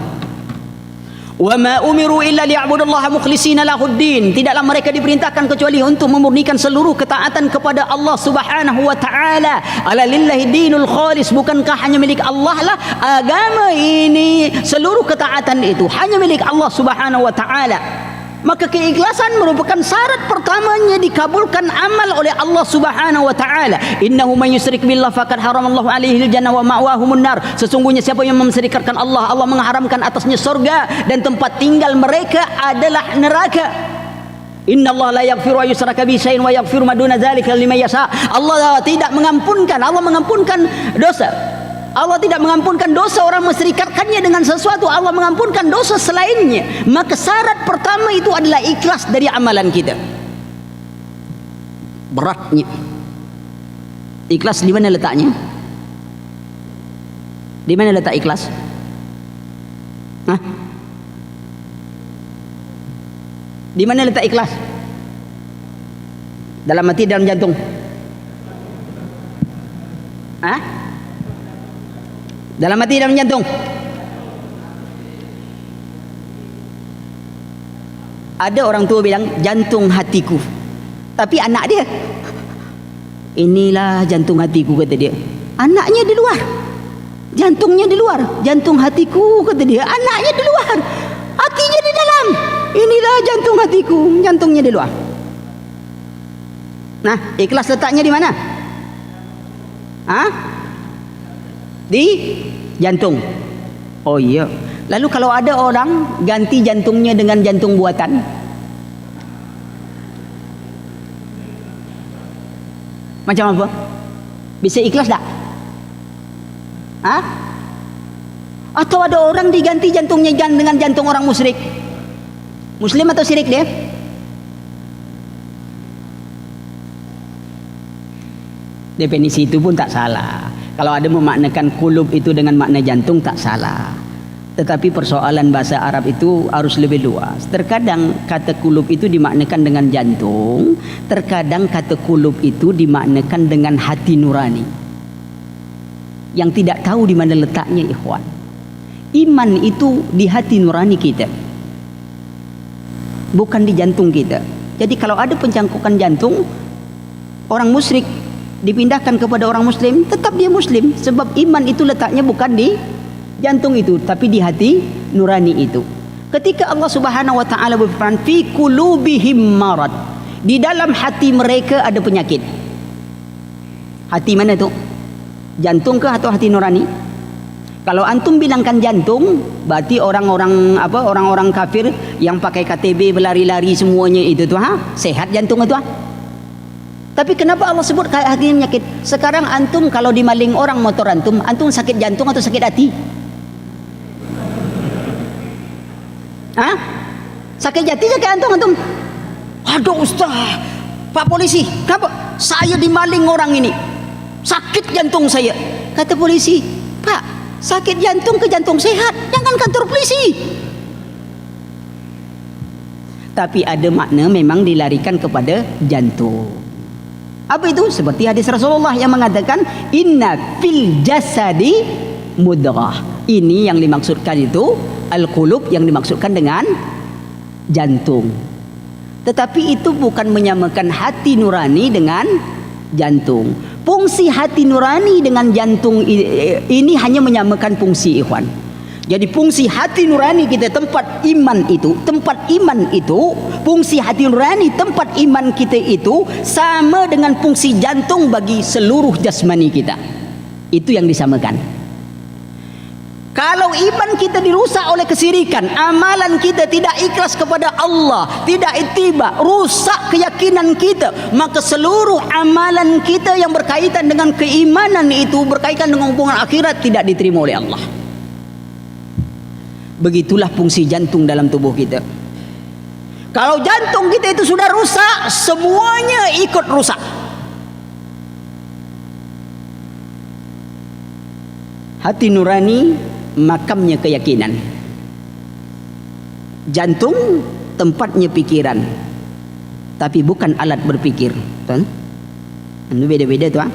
Wa ma umiru illa liya'budullaha mukhlishina lahuddin. Tidaklah mereka diperintahkan kecuali untuk memurnikan seluruh ketaatan kepada Allah Subhanahu wa taala. Ala lillahi dinul khalis, bukankah hanya milik Allah lah agama ini, seluruh ketaatan itu hanya milik Allah Subhanahu wa taala. Maka keikhlasan merupakan syarat pertamanya dikabulkan amal oleh Allah Subhanahu wa taala. Innahu may yusyrik billah faqad haramallahu alaihi al-jannah wa ma'wahumun nar. Sesungguhnya siapa yang memsyirikkan Allah, Allah mengharamkan atasnya surga dan tempat tinggal mereka adalah neraka. Innallaha la yaghfiru yushraka bihi syai'an wa yaghfiru ma duna dzalika liman yasha. Allah tidak mengampunkan, Allah mengampunkan dosa. Allah tidak mengampunkan dosa orang menserikatkannya dengan sesuatu, Allah mengampunkan dosa selainnya. Maka syarat pertama itu adalah ikhlas dari amalan kita. Beratnya ikhlas di mana letaknya? Di mana letak ikhlas? Hah? Di mana letak ikhlas? Dalam hati, dalam jantung? Hah? Dalam hati, dalam jantung? Ada orang tua bilang jantung hatiku, tapi anak dia, inilah jantung hatiku kata dia. Anaknya di luar, jantungnya di luar. Jantung hatiku kata dia, anaknya di luar, hatinya di dalam. Inilah jantung hatiku, jantungnya di luar. Nah, ikhlas letaknya di mana? Hah? Di jantung. Oh iya. Lalu kalau ada orang ganti jantungnya dengan jantung buatan, macam apa? Bisa ikhlas tak? Hah? Atau ada orang diganti jantungnya dengan jantung orang musyrik? Muslim atau syirik dia? Definisi itu pun tak salah. Kalau ada memaknakan kulub itu dengan makna jantung, tak salah. Tetapi persoalan bahasa Arab itu harus lebih luas. Terkadang kata kulub itu dimaknakan dengan jantung, terkadang kata kulub itu dimaknakan dengan hati nurani, yang tidak tahu di mana letaknya, ikhwan. Iman itu di hati nurani kita, bukan di jantung kita. Jadi kalau ada pencangkukan jantung, orang musyrik dipindahkan kepada orang muslim, tetap dia muslim, sebab iman itu letaknya bukan di jantung itu, tapi di hati nurani itu. Ketika Allah Subhanahu wa taala berfirman fi qulubihim marad, di dalam hati mereka ada penyakit. Hati mana tu? Jantung ke atau hati nurani? Kalau antum bilangkan jantung, berarti orang-orang kafir yang pakai KTB berlari-lari semuanya itu tu, sehat jantung itu, Tapi kenapa Allah sebut hati penyakit? Sekarang antum kalau dimaling orang motor antum sakit jantung atau sakit hati? Hah? Sakit hati sakit antum? Aduh Ustaz, Pak Polisi, kenapa? Saya dimaling orang ini, sakit jantung saya. Kata polisi, Pak, sakit jantung ke jantung sehat, jangan kantor polisi. Tapi ada makna memang dilarikan kepada jantung. Apa itu? Seperti hadis Rasulullah yang mengatakan inna fil jasadi mudghah. Ini yang dimaksudkan itu al-qulub, yang dimaksudkan dengan jantung. Tetapi itu bukan menyamakan hati nurani dengan jantung. Fungsi hati nurani dengan jantung ini hanya menyamakan fungsi, ikhwan. Jadi fungsi hati nurani kita, tempat iman itu, fungsi hati nurani tempat iman kita itu sama dengan fungsi jantung bagi seluruh jasmani kita. Itu yang disamakan. Kalau iman kita dirusak oleh kesirikan, amalan kita tidak ikhlas kepada Allah, tidak ittiba, rusak keyakinan kita, maka seluruh amalan kita yang berkaitan dengan keimanan itu, berkaitan dengan hubungan akhirat, tidak diterima oleh Allah. Begitulah fungsi jantung dalam tubuh kita. Kalau jantung kita itu sudah rusak, semuanya ikut rusak. Hati nurani makamnya keyakinan. Jantung tempatnya pikiran, tapi bukan alat berpikir. Tuan, itu beda-beda tuan.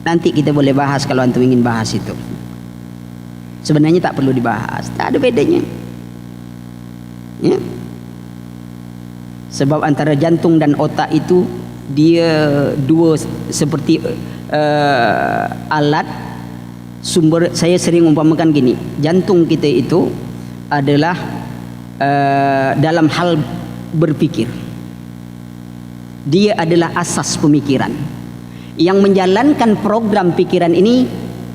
Nanti kita boleh bahas kalau antum ingin bahas itu. Sebenarnya tak perlu dibahas, tak ada bedanya. Ya. Sebab antara jantung dan otak itu dia dua seperti alat. Sumber, saya sering umpamakan gini, jantung kita itu adalah dalam hal berpikir, dia adalah asas pemikiran. Yang menjalankan program pikiran ini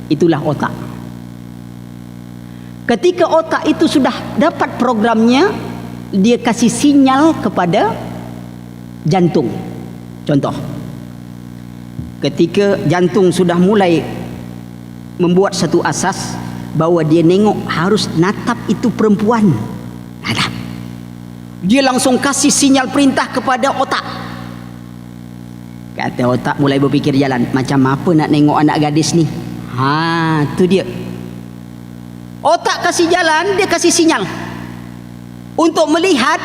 itulah otak. Ketika otak itu sudah dapat programnya, dia kasih sinyal kepada jantung. Contoh, ketika jantung sudah mulai membuat satu asas bahwa dia nengok harus natap itu perempuan, natap, dia langsung kasih sinyal perintah kepada otak. Kata otak mulai berfikir jalan, macam apa nak nengok anak gadis ni. Tu dia. Otak kasih jalan, dia kasih sinyal untuk melihat.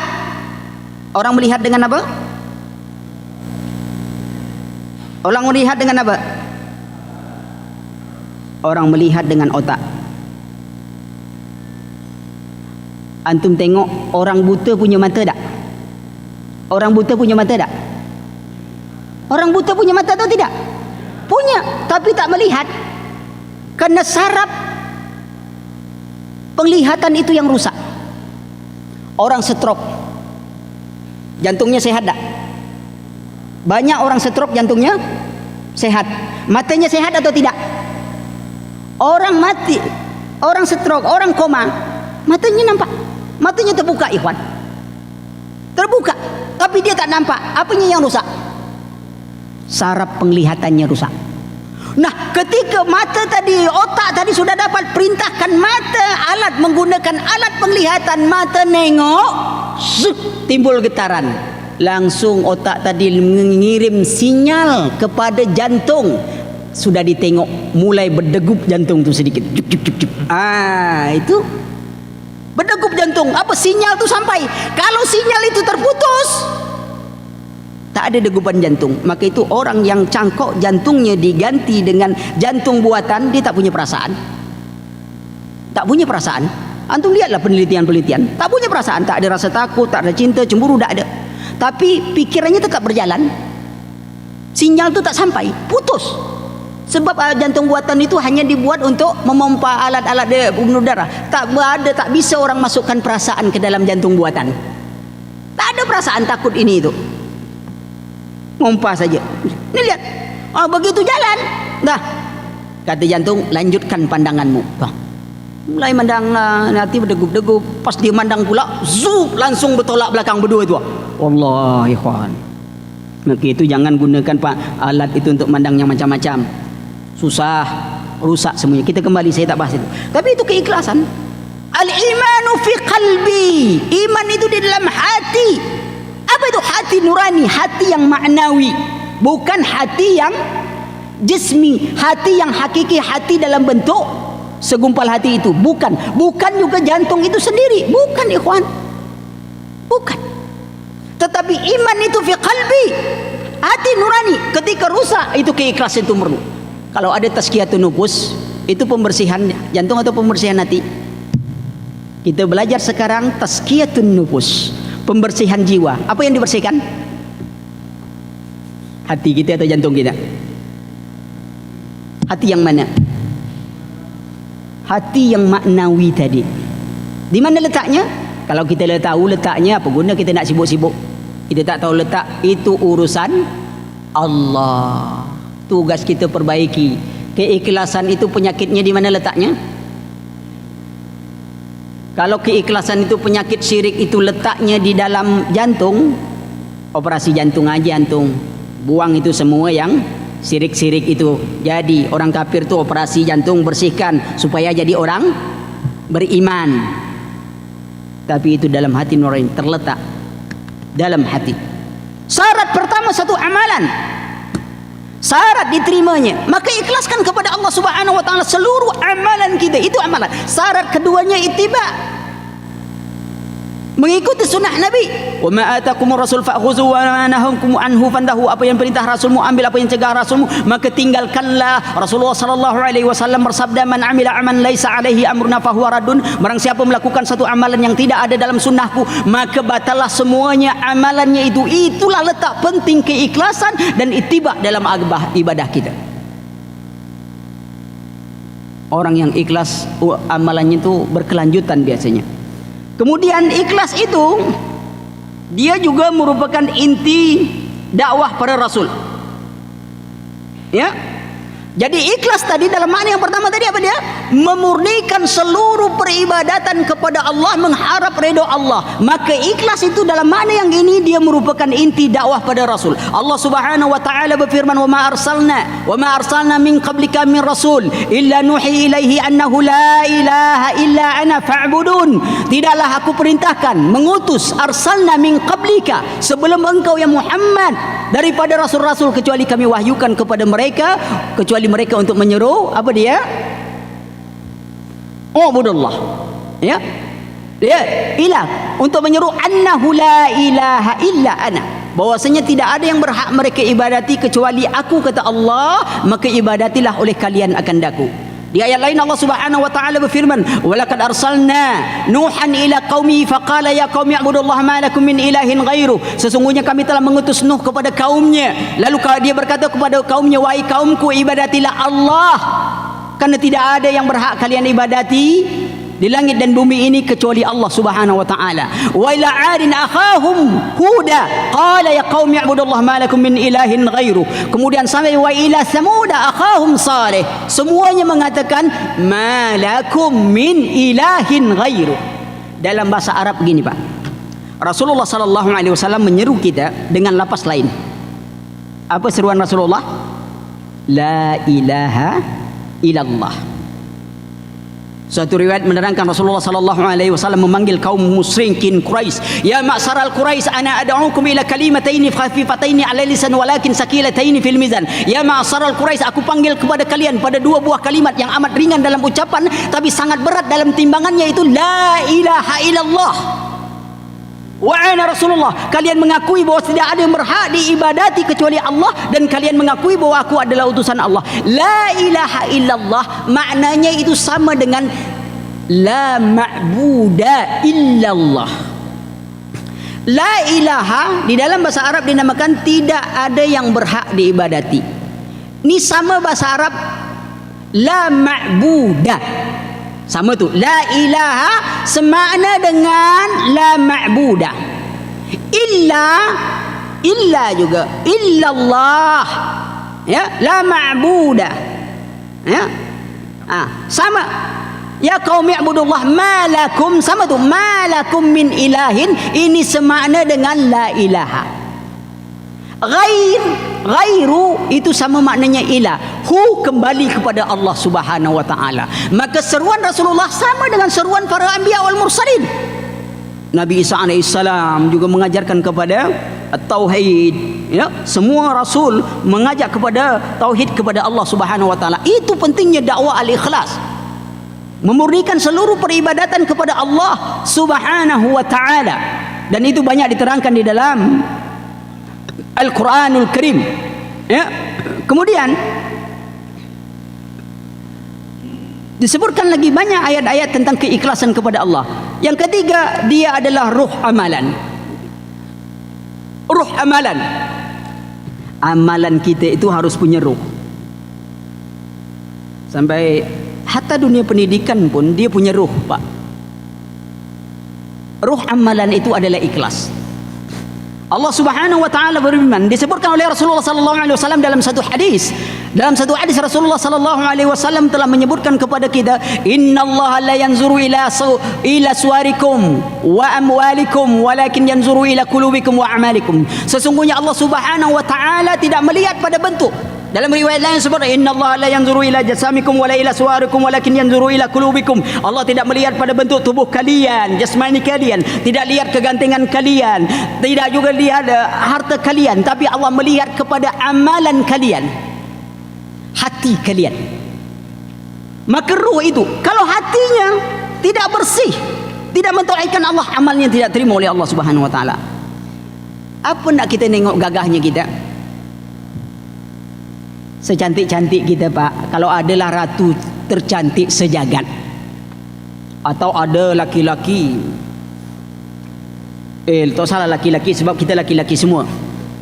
Orang melihat dengan apa? Orang melihat dengan apa? Orang melihat dengan otak. Antum tengok orang buta punya mata tak? Orang buta punya mata tak? Orang buta punya mata atau tidak? Punya, tapi tak melihat. Kerana saraf penglihatan itu yang rusak. Orang stroke, jantungnya sehat tak? Banyak orang stroke jantungnya sehat. Matanya sehat atau tidak? Orang mati, orang stroke, orang koma, matanya nampak, matanya terbuka, ikhwan, terbuka, tapi dia tak nampak. Apanya yang rusak? Saraf penglihatannya rusak. Nah, ketika mata tadi, otak tadi sudah dapat perintahkan mata, alat menggunakan alat penglihatan, mata nengok, timbul getaran. Langsung otak tadi mengirim sinyal kepada jantung. Sudah ditengok, mulai berdegup jantung tu sedikit. Juk, juk, juk, juk. Itu berdegup jantung. Apa sinyal tu sampai? Kalau sinyal itu terputus, tak ada degupan jantung. Maka itu orang yang cangkok jantungnya diganti dengan jantung buatan, dia tak punya perasaan. Tak punya perasaan. Antum lihatlah penelitian-penelitian. Tak punya perasaan, tak ada rasa takut, tak ada cinta, cemburu, tak ada. Tapi pikirannya tetap berjalan. Sinyal tu tak sampai, putus. Sebab jantung buatan itu hanya dibuat untuk memompa alat-alat pembunuh darah. Tak ada, tak bisa orang masukkan perasaan ke dalam jantung buatan. Tak ada perasaan takut ini itu. Mompa saja. Ini lihat. Begitu jalan. Dah. Kata jantung, lanjutkan pandanganmu. Mulai mandang, nanti berdegup-degup. Pas dia mandang pula, zup, langsung bertolak belakang berdua itu. Allah, ikhwan. Maka itu jangan gunakan alat itu untuk mandang yang macam-macam. Susah, rusak semuanya. Kita kembali, saya tak bahas itu. Tapi itu keikhlasan. Al-imanu fi qalbi. Iman itu di dalam hati. Apa itu hati nurani? Hati yang maknawi, bukan hati yang jismi. Hati yang hakiki, hati dalam bentuk segumpal hati itu. Bukan juga jantung itu sendiri. Bukan, ikhwan. Bukan. Tetapi iman itu fi qalbi. Hati nurani. Ketika rusak, itu keikhlasan itu perlu. Kalau ada tazkiyatun nufus, itu pembersihan jantung atau pembersihan hati? Kita belajar sekarang tazkiyatun nufus, pembersihan jiwa. Apa yang dibersihkan? Hati kita atau jantung kita? Hati yang mana? Hati yang maknawi tadi. Di mana letaknya? Kalau kita tahu letaknya, apa guna kita nak sibuk-sibuk? Kita tak tahu letak, itu urusan Allah. Tugas kita perbaiki. Keikhlasan itu penyakitnya di mana letaknya? Kalau keikhlasan itu penyakit syirik itu letaknya di dalam jantung, operasi jantung aja antum buang itu semua yang syirik-syirik itu. Jadi orang kafir itu operasi jantung bersihkan supaya jadi orang beriman. Tapi itu dalam hati nurani, terletak dalam hati. Syarat pertama satu amalan. Syarat diterimanya, maka ikhlaskan kepada Allah Subhanahu wa taala seluruh amalan kita, itu amalan. Syarat keduanya ittiba, mengikuti sunnah Nabi. Wa ma atakumur rasul fa'khuzu wa ma nahakum anhu fantahu. Apa yang perintah Rasulmu ambil, apa yang cegah Rasulmu maka tinggalkanlah. Rasulullah sallallahu alaihi wasallam bersabda, man amila aman laisa alaihi amruna fahuwa raddun. Barang siapa melakukan satu amalan yang tidak ada dalam sunnahku, maka batallah semuanya amalannya itu. Itulah letak penting keikhlasan dan ittiba dalam ibadah kita. Orang yang ikhlas amalannya itu berkelanjutan biasanya. Kemudian ikhlas itu dia juga merupakan inti dakwah para rasul. Ya. Jadi ikhlas tadi dalam makna yang pertama tadi apa dia? Memurnikan seluruh peribadatan kepada Allah, mengharap ridha Allah. Maka ikhlas itu dalam makna yang ini dia merupakan inti dakwah pada Rasul. Allah Subhanahu wa taala berfirman, "Wa ma arsalna min qablika min rasul illa nuhi ilaihi annahu la ilaha illa ana fa'budun." Tidaklah aku perintahkan mengutus arsalna min qablika, sebelum engkau ya Muhammad, daripada rasul-rasul kecuali kami wahyukan kepada mereka, kecuali mereka untuk menyeru apa dia? Ubudullah. Ya. Ya, ilah, untuk menyeru annahu la ilaha illa ana, bahwasanya tidak ada yang berhak mereka ibadati kecuali aku, kata Allah, maka ibadatilah oleh kalian akan daku. Di ayat lain Allah Subhanahu wa taala berfirman, "Walaqad arsalna Nuhan ila qaumi faqala ya qaumi ibudullaha ma lakum min ilahin ghairu." Sesungguhnya kami telah mengutus Nuh kepada kaumnya, lalu dia berkata kepada kaumnya, "Wahai kaumku, ibadatilah Allah, karena tidak ada yang berhak kalian ibadati di langit dan bumi ini kecuali Allah Subhanahu wa taala." Wa ila 'adin akhahum huda qala ya qaumi ibudullaha ma lakum min ilahin ghairu. Kemudian sampai wa ila samud akhahum salih, semuanya mengatakan ma lakum min ilahin ghairu. Dalam bahasa Arab begini Pak, Rasulullah sallallahu alaihi wasallam menyeru kita dengan lafaz lain. Apa seruan Rasulullah? La ilaha illallah. Suatu riwayat menerangkan Rasulullah sallallahu alaihi wasallam memanggil kaum musyrikin Quraisy, "Ya ma'saral Quraisy, ana ad'ukum ila kalimataini khafifataini 'ala lisan walakin sakilataini fil mizan." Ya ma'saral Quraisy, aku panggil kepada kalian pada dua buah kalimat yang amat ringan dalam ucapan tapi sangat berat dalam timbangannya, itu la ilaha illallah. Wa ana Rasulullah, kalian mengakui bahwa tidak ada yang berhak diibadati kecuali Allah, dan kalian mengakui bahwa aku adalah utusan Allah. La ilaha illallah maknanya itu sama dengan la ma'buda illallah. La ilaha di dalam bahasa Arab dinamakan tidak ada yang berhak diibadati. Ini sama bahasa Arab la ma'buda. Sama tu, la ilaha semakna dengan la ma'budah. Illa juga, illallah. Ya, la ma'budah. Ya. Sama. Ya qaumi ibudullah ma lakum, sama tu, ma lakum min ilahin, ini semakna dengan la ilaha. Ghairu itu sama maknanya ilah. Hu kembali kepada Allah Subhanahu wa taala. Maka seruan Rasulullah sama dengan seruan para anbiya wal mursalin. Nabi Isa alaihissalam juga mengajarkan kepada tauhid, ya. Semua rasul mengajak kepada tauhid kepada Allah Subhanahu wa taala. Itu pentingnya dakwah al-ikhlas. Memurnikan seluruh peribadatan kepada Allah Subhanahu wa taala. Dan itu banyak diterangkan di dalam Al-Quranul Karim. Ya. Kemudian disebutkan lagi banyak ayat-ayat tentang keikhlasan kepada Allah. Yang ketiga, dia adalah ruh amalan. Ruh amalan. Amalan kita itu harus punya ruh. Sampai hatta dunia pendidikan pun dia punya ruh, Pak. Ruh amalan itu adalah ikhlas. Allah Subhanahu wa taala berfirman, disebutkan oleh Rasulullah sallallahu alaihi wasallam dalam satu hadis, Dalam satu hadis Rasulullah sallallahu alaihi wasallam telah menyebutkan kepada kita, innallaha la yanzuru ila suwarikum wa amwalikum walakin yanzuru ila qulubikum wa a'malikum. Sesungguhnya Allah Subhanahu wa taala tidak melihat pada bentuk. Dalam riwayat lain sebut, innallaha la yanzuru ila jasamikum wala ila suwarikum walakin yanzuru ila qulubikum. Allah tidak melihat pada bentuk tubuh kalian, jasmani kalian, tidak lihat kegantengan kalian, tidak juga lihat harta kalian, tapi Allah melihat kepada amalan kalian, hati kalian. Makruh itu kalau hatinya tidak bersih, tidak mentaatkan Allah, amalnya tidak terima oleh Allah Subhanahu wa taala. Apa nak kita tengok gagahnya kita? Secantik-cantik kita, Pak, kalau adalah ratu tercantik sejagat, atau ada laki-laki, tak salah laki-laki, sebab kita laki-laki semua.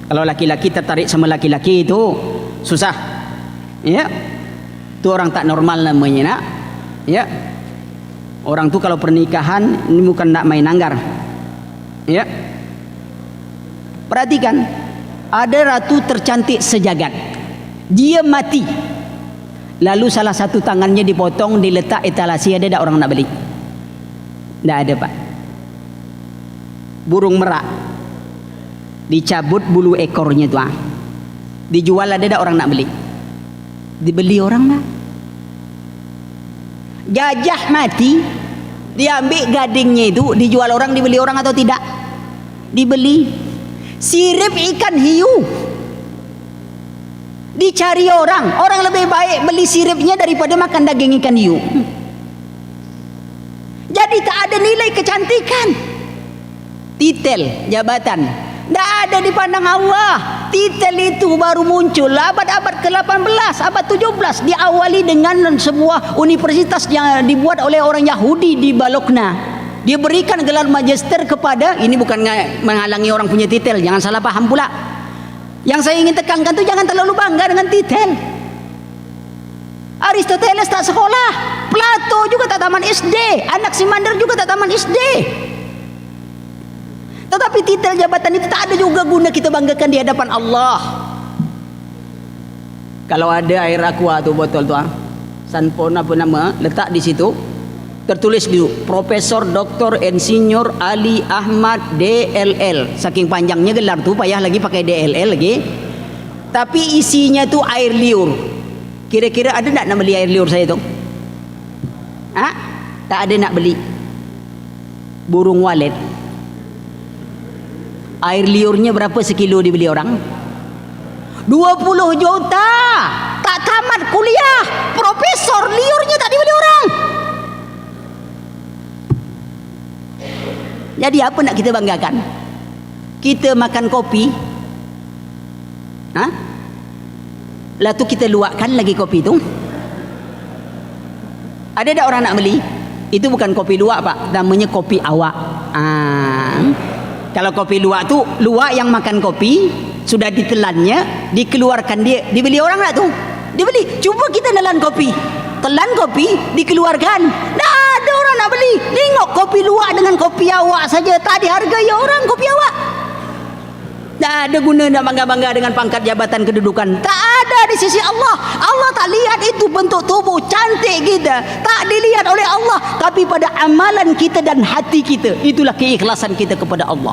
Kalau laki-laki tertarik sama laki-laki itu susah, ya, itu orang tak normal namanya, nak, ya. Orang tu kalau pernikahan ini bukan nak main anggar, ya. Perhatikan, ada ratu tercantik sejagat, dia mati, lalu salah satu tangannya dipotong, diletak etalasi, ada tak orang nak beli? Tak ada, Pak. Burung merak dicabut bulu ekornya tu, dijual, ada tak orang nak beli? Dibeli orang tak? Gajah mati, diambil gadingnya itu, dijual orang, dibeli orang atau tidak? Dibeli. Sirip ikan hiu dicari orang lebih baik beli siripnya daripada makan daging ikan hiu. Jadi tak ada nilai kecantikan. Titel jabatan tak ada dipandang Allah. Titel itu baru muncul abad-abad ke-18, abad 17, diawali dengan sebuah universitas yang dibuat oleh orang Yahudi di Bologna. Dia berikan gelar magister kepada, ini bukan menghalangi orang punya titel, jangan salah paham pula. Yang saya ingin tekankan tu, jangan terlalu bangga dengan titel. Aristoteles tak sekolah, Plato juga tak taman SD, Anaximander juga tak taman SD. Tetapi titel jabatan itu tak ada juga guna kita banggakan di hadapan Allah. Kalau ada air aqua tu, botol tu, Sanpon apa nama, letak di situ, tertulis dulu Profesor Dr. Insinyur Ali Ahmad DLL. Saking panjangnya gelar tu, payah lagi pakai DLL lagi. Tapi isinya tu air liur. Kira-kira ada nak beli air liur saya tu? Tak ada nak beli. Burung walet. Air liurnya berapa sekilo dibeli orang? 20 juta. Tak tamat kuliah, profesor, liurnya tak dibeli orang. Jadi apa nak kita banggakan? Kita makan kopi, lah tu kita luakkan lagi kopi tu. Ada tak orang nak beli? Itu bukan kopi luak, Pak, namanya kopi awak. Kalau kopi luak tu, luak yang makan kopi sudah ditelannya, dikeluarkan, dia dibeli orang tak tu? Dibeli. Cuba kita nelan kopi, telan kopi, dikeluarkan, tak ada orang nak beli. Tengok kopi luak dengan kopi awak saja tak dihargai orang kopi awak. Tak ada guna nak bangga-bangga dengan pangkat jabatan kedudukan. Tak ada di sisi Allah. Allah tak lihat itu bentuk tubuh cantik kita, tak dilihat oleh Allah, tapi pada amalan kita dan hati kita. Itulah keikhlasan kita kepada Allah.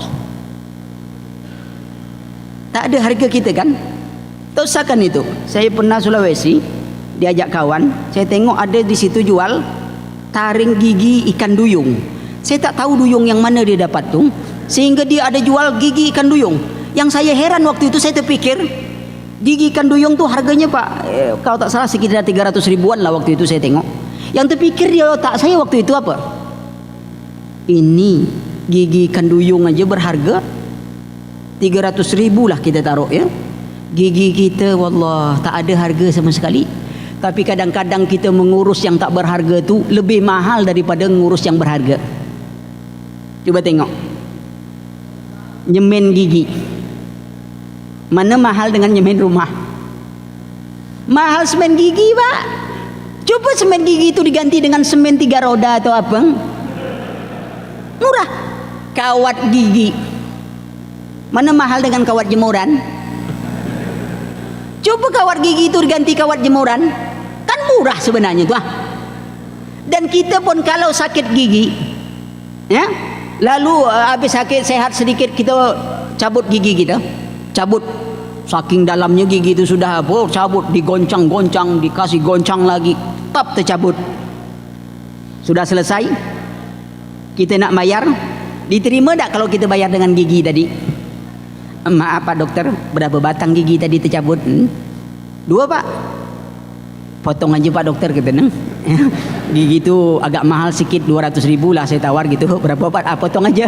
Tak ada harga kita kan? Tak usahkan itu. Saya pernah Sulawesi, diajak kawan, saya tengok ada di situ jual taring gigi ikan duyung. Saya tak tahu duyung yang mana dia dapat tu, sehingga dia ada jual gigi ikan duyung. Yang saya heran waktu itu, saya terfikir gigi ikan duyung tu harganya, Pak, kalau tak salah sekitar 300 ribuan lah waktu itu saya tengok. Yang terfikir di otak saya waktu itu apa? Ini gigi ikan duyung aja berharga 300 ribu lah kita taruh, ya. Gigi kita wallah tak ada harga sama sekali. Tapi kadang-kadang kita mengurus yang tak berharga tu lebih mahal daripada mengurus yang berharga. Coba tengok, nyemen gigi, mana mahal dengan nyemen rumah? Mahal semen gigi, Pak. Coba semen gigi itu diganti dengan semen 3 roda atau apa, murah. Kawat gigi, mana mahal dengan kawat jemuran? Coba kawat gigi itu diganti kawat jemuran, kan murah sebenarnya tuh. Dan kita pun kalau sakit gigi, ya, lalu habis sakit sehat sedikit kita cabut gigi kita, cabut, saking dalamnya gigi itu sudah apa, cabut, digoncang-goncang, dikasih goncang lagi, tap tercabut. Sudah selesai, kita nak bayar, diterima tak kalau kita bayar dengan gigi tadi? Maaf Pak Dokter, berapa batang gigi tadi tercabut? 2 Pak. Potong aja Pak Dokter, kata neng. Gigi itu agak mahal sikit, 200.000 lah saya tawar gitu. Berapa Pak? Potong aja.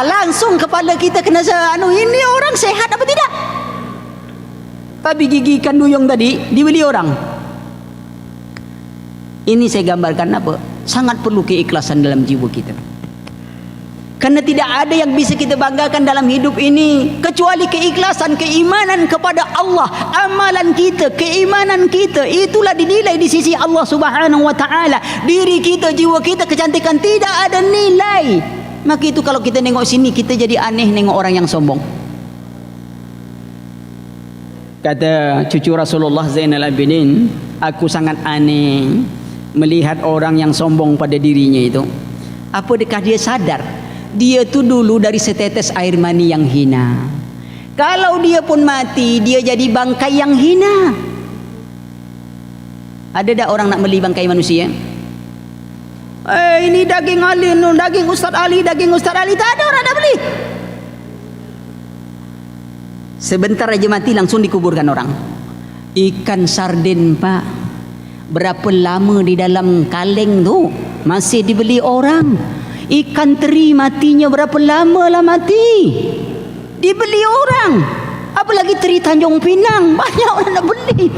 Langsung kepala kita kena ini orang sehat apa tidak? Tapi gigi ikan duyung tadi dibeli orang. Ini saya gambarkan apa? Sangat perlu keikhlasan dalam jiwa kita. Karena tidak ada yang bisa kita banggakan dalam hidup ini kecuali keikhlasan, keimanan kepada Allah. Amalan kita, keimanan kita, itulah dinilai di sisi Allah Subhanahu wa taala. Diri kita, jiwa kita, kecantikan tidak ada nilai. Maka itu kalau kita nengok sini, kita jadi aneh nengok orang yang sombong. Kata cucu Rasulullah Zainal Abidin, aku sangat aneh melihat orang yang sombong pada dirinya itu. Apakah dia sadar dia tu dulu dari setetes air mani yang hina? Kalau dia pun mati, dia jadi bangkai yang hina. Ada tak orang nak beli bangkai manusia? Ini daging Ali, daging Ustaz Ali, daging Ustaz Ali. Tak ada orang nak beli. Sebentar aja mati langsung dikuburkan orang. Ikan sarden Pak, berapa lama di dalam kaleng tu masih dibeli orang. Ikan teri matinya berapa lama lah mati, dibeli orang. Apalagi teri Tanjung Pinang, banyak orang nak beli.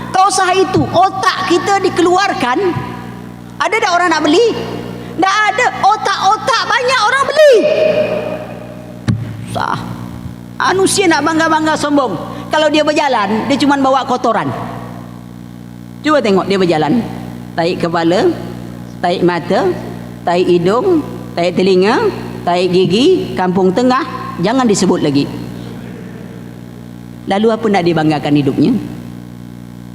Tak usah itu, otak kita dikeluarkan, ada tak orang nak beli? Tak ada. Otak-otak banyak orang beli. Manusia nak bangga-bangga sombong. Kalau dia berjalan, dia cuma bawa kotoran. Cuba tengok dia berjalan, tarik kepala, tarik mata, tarik hidung, tarik telinga, tarik gigi, kampung tengah, jangan disebut lagi. Lalu apa nak dibanggakan hidupnya?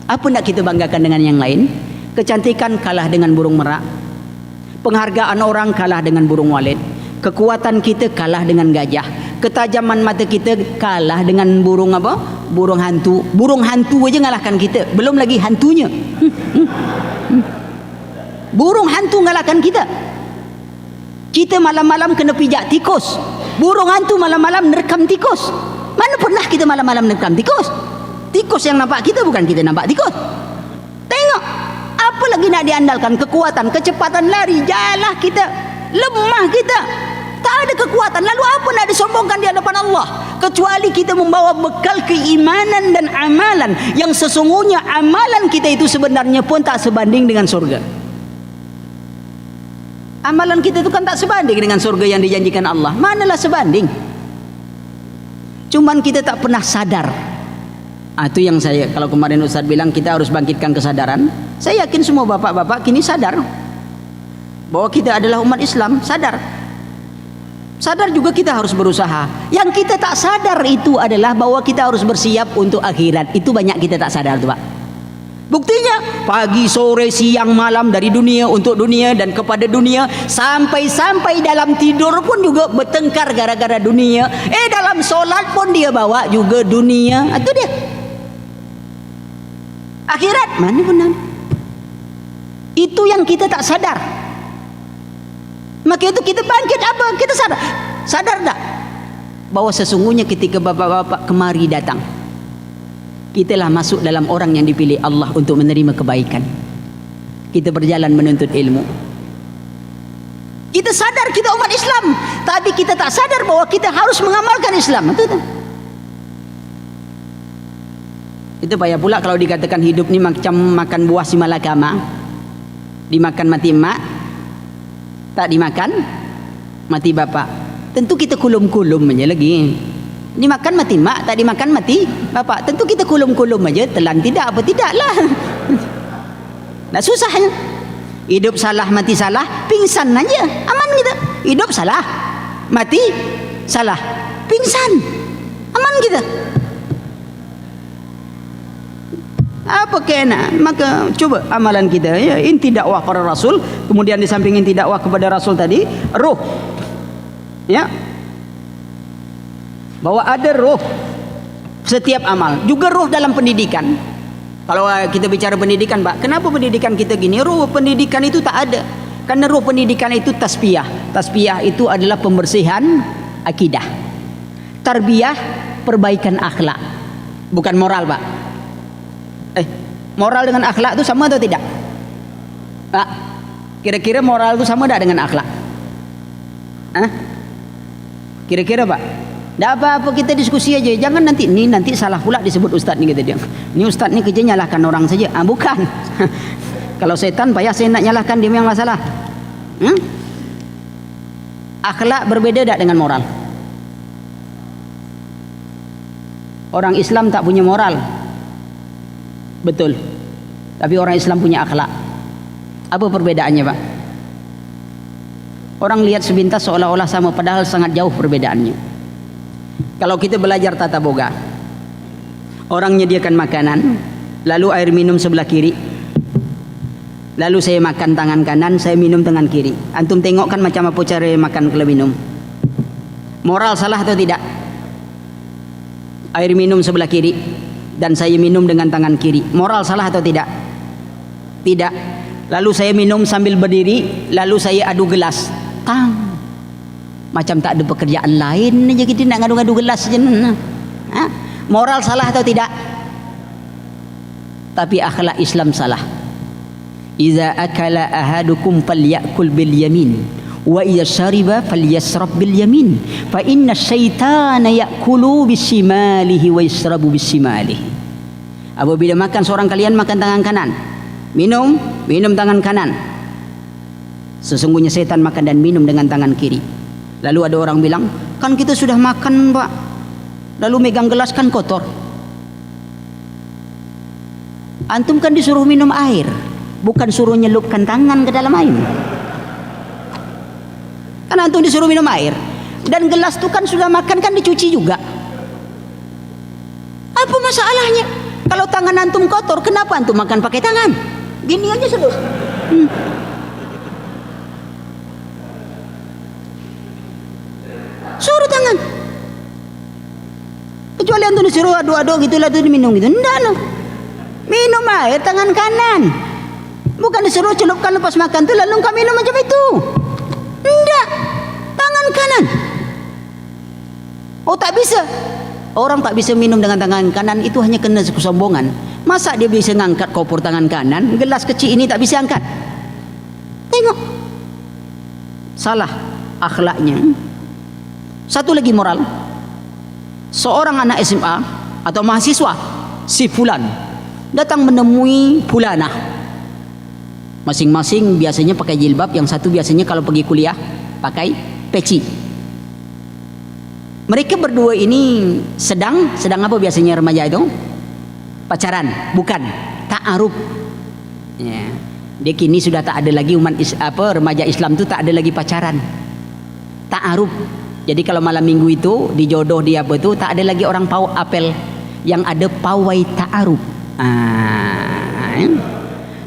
Apa nak kita banggakan dengan yang lain? Kecantikan kalah dengan burung merak, penghargaan orang kalah dengan burung walet, kekuatan kita kalah dengan gajah, ketajaman mata kita kalah dengan burung apa? Burung hantu. Burung hantu aja ngalahkan kita, belum lagi hantunya. Burung hantu ngalahkan kita. Kita malam-malam kena pijak tikus, burung hantu malam-malam nerekam tikus. Mana pernah kita malam-malam nerekam tikus? Tikus yang nampak kita, bukan kita nampak tikus. Tengok, apa lagi nak diandalkan? Kekuatan, kecepatan lari, jalah kita, lemah kita, tak ada kekuatan. Lalu apa nak disombongkan di hadapan Allah? Kecuali kita membawa bekal keimanan dan amalan yang sesungguhnya amalan kita itu sebenarnya pun tak sebanding dengan surga. Amalan kita itu kan tak sebanding dengan surga yang dijanjikan Allah. Manalah sebanding. Cuman kita tak pernah sadar. Itu yang saya, kalau kemarin Ustaz bilang kita harus bangkitkan kesadaran, saya yakin semua bapak-bapak kini sadar bahwa kita adalah umat Islam. Sadar juga kita harus berusaha. Yang kita tak sadar itu adalah bahwa kita harus bersiap untuk akhirat. Itu banyak kita tak sadar tuh Pak. Buktinya pagi, sore, siang, malam dari dunia untuk dunia dan kepada dunia, sampai dalam tidur pun juga bertengkar gara-gara dunia. Dalam solat pun dia bawa juga dunia. Itu dia. Akhirat mana benar? Itu yang kita tak sadar. Maka itu kita bangkit apa? Kita sadar. Sadar tak bahwa sesungguhnya ketika bapak-bapak kemari datang, kitalah masuk dalam orang yang dipilih Allah untuk menerima kebaikan. Kita berjalan menuntut ilmu. Kita sadar kita umat Islam, tapi kita tak sadar bahwa kita harus mengamalkan Islam. Itu payah pula kalau dikatakan hidup ni macam makan buah si malakama. Dimakan mati emak, tak dimakan mati bapak. Tentu kita kulum-kulum aja lagi. Dimakan mati mak, tak dimakan mati bapak. Tentu kita kulum-kulum aja, telan tidak apa tidaklah. Tak susahnya. Hidup salah mati salah, pingsan aja, aman kita. Hidup salah, mati salah, pingsan, aman kita. Apa kena? Maka coba amalan kita ya, inti dakwah para rasul, kemudian di samping inti dakwah kepada rasul tadi, ruh. Ya. Bahwa ada ruh setiap amal, juga ruh dalam pendidikan. Kalau kita bicara pendidikan, Pak, kenapa pendidikan kita gini? Ruh pendidikan itu tak ada. Karena ruh pendidikan itu tasbiyah. Tasbiyah itu adalah pembersihan akidah. Tarbiyah perbaikan akhlak. Bukan moral, Pak. Moral dengan akhlak itu sama atau tidak? Pak, kira-kira moral itu sama tidak dengan akhlak? Kira-kira, Pak? Tidak apa-apa, kita diskusi aja. Jangan nanti salah pula disebut ustaz ni, kata dia. Ini ustaz ni kerja nyalahkan orang saja. Bukan. Kalau setan payah saya nak nyalahkan dia yang masalah. Akhlak berbeda tak dengan moral? Orang Islam tak punya moral. Betul. Tapi orang Islam punya akhlak. Apa perbedaannya, Pak? Orang lihat sepintas seolah-olah sama, padahal sangat jauh perbedaannya. Kalau kita belajar tata boga, orang menyediakan makanan, lalu air minum sebelah kiri, lalu saya makan tangan kanan, saya minum tangan kiri. Antum tengok kan macam apa cara makan kalau minum. Moral salah atau tidak? Air minum sebelah kiri dan saya minum dengan tangan kiri, moral salah atau tidak? Tidak. Lalu saya minum sambil berdiri, lalu saya adu gelas, macam tak ada pekerjaan lain aja kita nak ngadu-ngadu gelas je. Moral salah atau tidak? Tapi akhlak Islam salah. Iza akala ahadukum falyakul bil yamin wa idza syariba falyasrab bil yamin fa inna syaitana yakulu bisimalihi wa yasrabu bisimalihi. Apabila makan, seorang kalian makan tangan kanan, minum tangan kanan. Sesungguhnya setan makan dan minum dengan tangan kiri. Lalu ada orang bilang, kan kita sudah makan, Pak, lalu megang gelas kan kotor. Antum kan disuruh minum air, bukan suruh nyelupkan tangan ke dalam air. Kan antum disuruh minum air, dan gelas itu kan sudah makan, kan dicuci juga. Apa masalahnya? Kalau tangan antum kotor, kenapa antum makan pakai tangan? Gini aja selesai. Suruh tangan. Kecuali antum disuruh adu-adu gitu lah, tuh diminum gitu. Enggak lah. Minum air tangan kanan. Bukan disuruh celupkan lepas makan tuh lalu kau minum macam itu. Enggak. Tangan kanan. Oh, tak bisa. Orang tak bisa minum dengan tangan kanan itu hanya kena kesombongan. Masa dia bisa ngangkat kopor tangan kanan, gelas kecil ini tak bisa angkat? Tengok. Salah akhlaknya. Satu lagi moral. Seorang anak SMA atau mahasiswa, si fulan, datang menemui fulanah. Masing-masing biasanya pakai jilbab, yang satu biasanya kalau pergi kuliah pakai peci. Mereka berdua ini sedang apa biasanya remaja itu? Pacaran, bukan, ta'aruf. Ya. Dia kini sudah tak ada lagi remaja Islam itu tak ada lagi pacaran. Ta'aruf. Jadi kalau malam minggu itu dijodoh dia apa itu, tak ada lagi orang apel, yang ada pawai ta'aruf.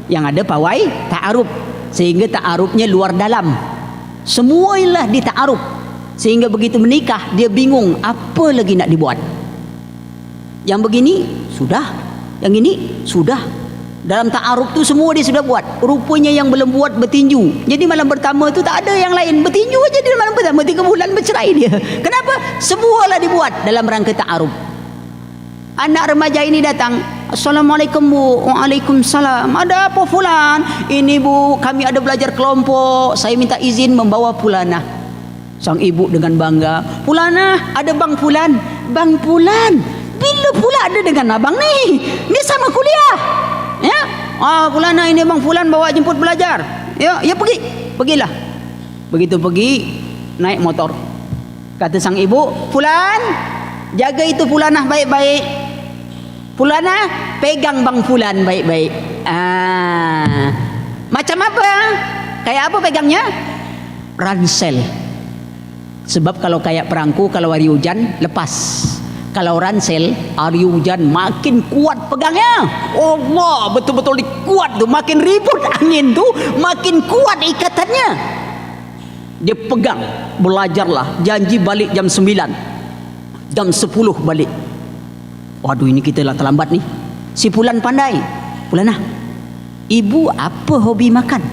Yang ada pawai ta'aruf, sehingga ta'arufnya luar dalam. Semua ialah di ta'aruf, sehingga begitu menikah dia bingung apa lagi nak dibuat. Yang begini sudah, yang ini sudah. Dalam ta'aruf tu semua dia sudah buat. Rupanya yang belum buat bertinju. Jadi malam pertama tu tak ada yang lain, bertinju aja di malam pertama. 3 bulan bercerai dia. Kenapa? Semualah dibuat dalam rangka ta'aruf. Anak remaja ini datang, Assalamualaikum Bu. Waalaikumsalam. Ada apa fulan? Ini Bu, kami ada belajar kelompok, saya minta izin membawa fulanah. Sang ibu dengan bangga, fulanah, ada bang fulan. Bang fulan? Bila pula ada dengan abang ni? Ni sama kuliah. Ya, fulanah ini bang fulan bawa jemput belajar. Ya pergilah. Begitu pergi, naik motor. Kata sang ibu, fulan, jaga itu fulanah baik-baik. Fulanah, pegang bang fulan baik-baik. Macam apa? Kayak apa pegangnya? Ransel. Sebab kalau kayak perangku, kalau hari hujan lepas. Kalau ransel, hari hujan makin kuat pegangnya. Allah, betul-betul kuat tuh, makin ribut angin tuh, makin kuat ikatannya. Dia pegang, belajarlah, janji balik jam 9, jam 10 balik. Waduh, ini kita lah terlambat nih. Si Pulan pandai. Pulan, ibu apa hobi makan?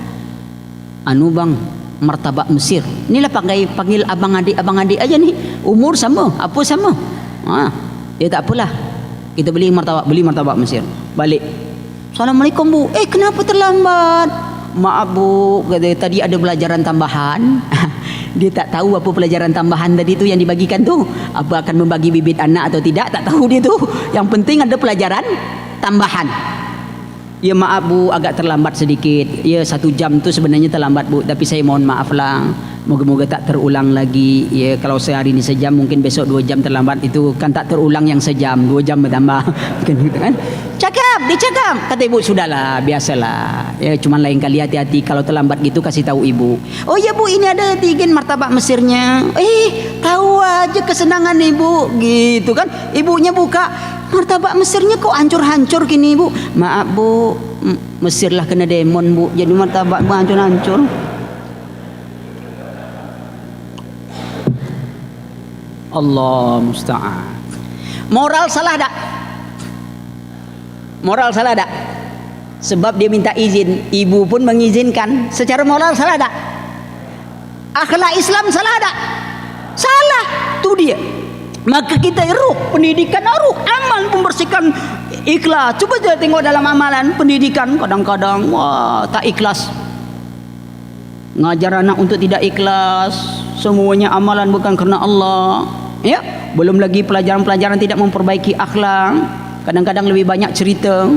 Anu bang, martabak Mesir. Inilah panggil abang adik aja nih. Umur sama, apa sama. Dia tak apalah. Kita beli martabak Mesir. Balik. Assalamualaikum bu. Kenapa terlambat? Maaf bu, tadi ada pelajaran tambahan. Dia tak tahu apa pelajaran tambahan tadi tu yang dibagikan tu. Apa akan membagi bibit anak atau tidak, tak tahu dia tu. Yang penting ada pelajaran tambahan. Ya maaf bu, agak terlambat sedikit. Ya 1 jam tu sebenarnya terlambat bu, tapi saya mohon maaf lah. Moga-moga tak terulang lagi. Ya kalau sehari ini sejam, mungkin besok 2 jam terlambat. Itu kan tak terulang yang sejam, 2 jam bertambah. Kan? Dia cakap. Kata ibu, sudahlah, biasalah. Ya cuma lain kali hati-hati kalau terlambat gitu kasih tahu ibu. Oh ya bu, ini ada 3 martabak Mesirnya. Tahu aja kesenangan ibu, gitu kan? Ibunya buka, martabak Mesirnya kok hancur-hancur gini bu. Maaf bu, Mesir lah kena demon bu, jadi martabak hancur-hancur. Allah musta'an. Moral salah tak? Moral salah tak? Sebab dia minta izin, ibu pun mengizinkan. Secara moral salah tak? Akhlak Islam salah tak? Salah. Tu dia. Maka kita pendidikan amal membersihkan ikhlas. Cuba je tengok dalam amalan pendidikan, kadang-kadang tak ikhlas. Ngajar anak untuk tidak ikhlas, semuanya amalan bukan kerana Allah. Ya, belum lagi pelajaran-pelajaran tidak memperbaiki akhlak. Kadang-kadang lebih banyak cerita,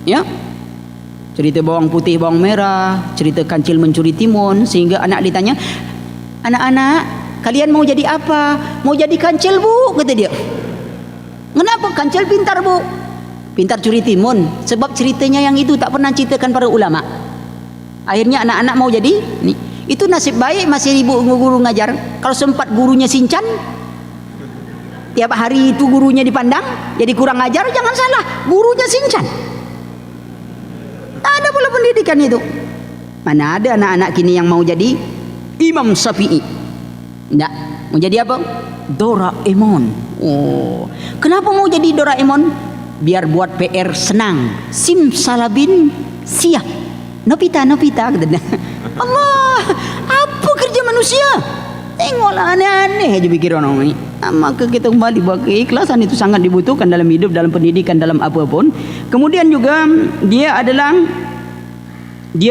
ya. Cerita bawang putih, bawang merah, cerita kancil mencuri timun, sehingga anak ditanya, "Anak-anak, kalian mau jadi apa?" "Mau jadi kancil, Bu," kata dia. "Kenapa? Kancil pintar, Bu." "Pintar curi timun." Sebab ceritanya yang itu tak pernah ceritakan para ulama. Akhirnya anak-anak mau jadi ni. Itu nasib baik masih ibu guru ngajar. Kalau sempat gurunya sinchan, tiap hari itu gurunya dipandang, jadi kurang ajar, jangan salah, gurunya sinchan. Tak ada pula pendidikan itu. Mana ada anak-anak kini yang mau jadi Imam Syafi'i? Enggak. Mau jadi apa? Doraemon. Oh, kenapa mau jadi Doraemon? Biar buat PR senang. Simsalabin siap. Nobita katanya. Allah, apa kerja manusia? Tengoklah, aneh-aneh aja pikir orang ini. Maka kita kembali bahwa keikhlasan itu sangat dibutuhkan dalam hidup, dalam pendidikan, dalam apapun. Kemudian juga dia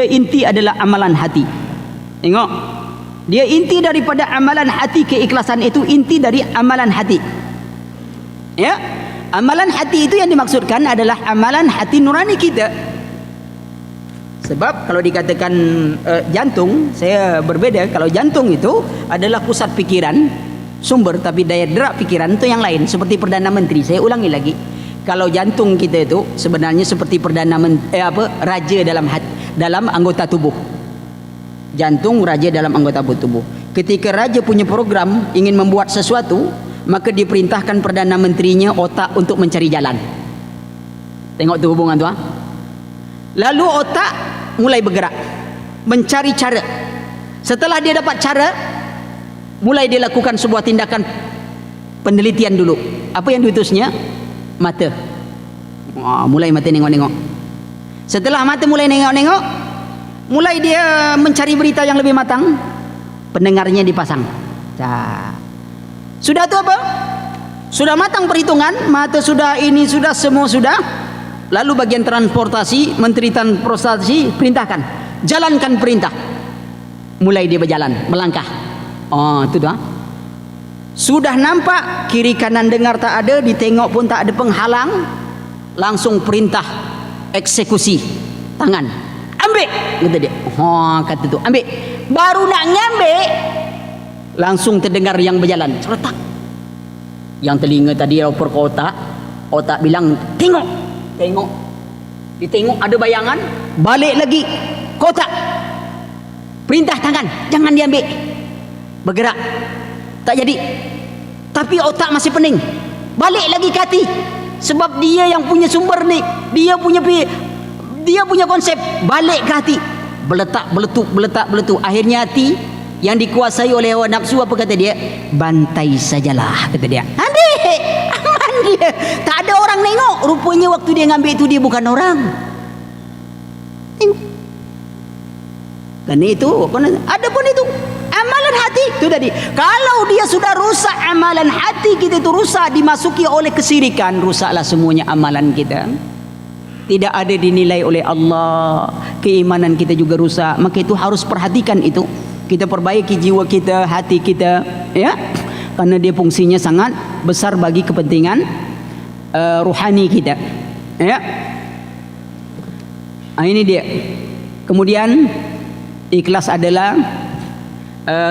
inti adalah amalan hati. Tengok, dia inti daripada amalan hati. Keikhlasan itu inti dari amalan hati. Ya, amalan hati itu yang dimaksudkan adalah amalan hati nurani kita. Sebab kalau dikatakan jantung, saya berbeda. Kalau jantung itu adalah pusat pikiran, sumber, tapi daya gerak pikiran itu yang lain. Seperti Perdana Menteri. Saya ulangi lagi. Kalau jantung kita itu sebenarnya seperti raja dalam anggota tubuh. Jantung raja dalam anggota tubuh. Ketika raja punya program ingin membuat sesuatu, maka diperintahkan Perdana Menterinya otak untuk mencari jalan. Tengok tu hubungan tu. Lalu otak mulai bergerak, mencari cara. Setelah dia dapat cara, mulai dia lakukan sebuah tindakan penelitian dulu. Apa yang diutusnya? Mata. Mulai mata nengok-nengok. Setelah mata mulai nengok-nengok, mulai dia mencari berita yang lebih matang. Pendengarnya dipasang. Sudah tu apa? Sudah matang perhitungan, mata sudah, ini sudah, semua sudah. Lalu bagian transportasi, menteri transportasi perintahkan, jalankan perintah. Mulai dia berjalan, melangkah. Itu dah. Sudah nampak kiri kanan dengar tak ada, ditengok pun tak ada penghalang, langsung perintah eksekusi. Tangan, ambil, kata dia. Kata tu, ambil. Baru nak ngambil, langsung terdengar yang berjalan, ceretak. Yang telinga tadi oper ke otak bilang tengok. Ditengok ada bayangan, balik lagi kotak. Perintah tangan, jangan diambil. Bergerak, tak jadi. Tapi otak masih pening. balik lagi ke hati. Sebab dia yang punya sumber ni, dia punya konsep, balik ke hati. Beletak beletuk. Akhirnya hati yang dikuasai oleh hawa nafsu, apa kata dia? Bantai sajalah, kata dia. Adik, aman dia. Tak ada orang nengok. Rupanya waktu dia ngambil itu dia bukan orang. Tengok. Dan itu, ada pun itu amalan hati itu tadi. Kalau dia sudah rusak amalan hati kita itu rusak, dimasuki oleh kesirikan, rusaklah semuanya amalan kita. Tidak ada dinilai oleh Allah, keimanan kita juga rusak. Maka itu harus perhatikan itu. Kita perbaiki jiwa kita, hati kita, ya, karena dia fungsinya sangat besar bagi kepentingan ruhani kita, ya. Nah, ini dia. Kemudian ikhlas adalah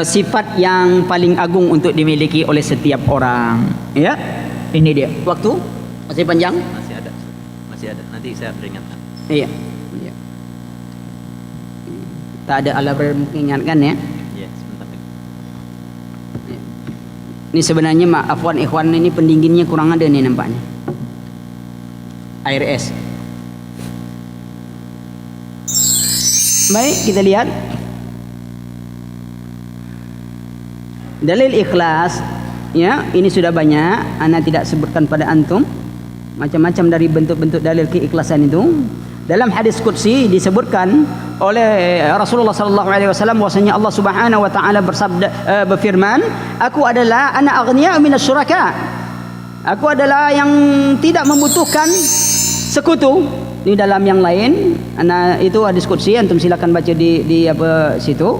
sifat yang paling agung untuk dimiliki oleh setiap orang, ya. Ini dia. Waktu masih panjang? Masih ada. Nanti saya peringatkan. Iya. Tak ada alarm mengingatkan, ya. Iya, sebentar lagi. Ini sebenarnya afwan ikhwan, ini pendinginnya kurang ada nih nampaknya. Air es. Baik, kita lihat dalil ikhlas, ya. Ini sudah banyak, ana tidak sebutkan pada antum. Macam-macam dari bentuk-bentuk dalil keikhlasan itu. Dalam hadis qudsi disebutkan oleh Rasulullah sallallahu alaihi wasallam bahwasanya Allah Subhanahu wa taala berfirman, "Aku adalah ana aghniya minas syuraka." Aku adalah yang tidak membutuhkan sekutu. Ini dalam yang lain, itu hadis qudsi, antum silakan baca di apa situ.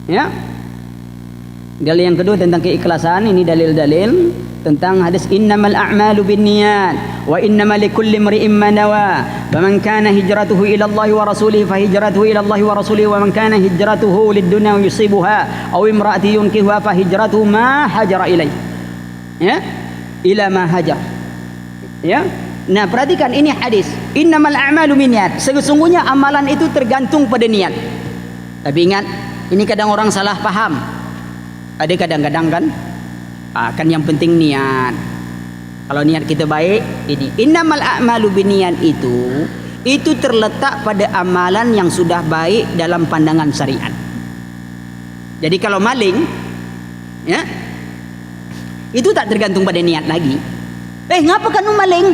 Ya. Dalil yang kedua tentang keikhlasan, ini dalil-dalil tentang hadis innamal a'malu binniyat wa innamal likulli imri'in ma nawa faman kana hijratuhu ila Allah wa rasulihi fa hijratuhu ila Allah wa rasulihi wa man kana hijratuhu lid-dunya yusibuha aw imra'atin yunkihuha fa hijratuhu ma hajara ilaih, ya, ila ma hajar, ya. Nah, perhatikan ini hadis innamal a'malu binniyat, sesungguhnya amalan itu tergantung pada niat. Tapi ingat, ini kadang orang salah paham. Ada kadang-kadang kan yang penting niat. Kalau niat kita baik, ini innamal a'malu binniyat itu terletak pada amalan yang sudah baik dalam pandangan syariat. Jadi kalau maling, ya, itu tak tergantung pada niat lagi. Ngapa kamu maling?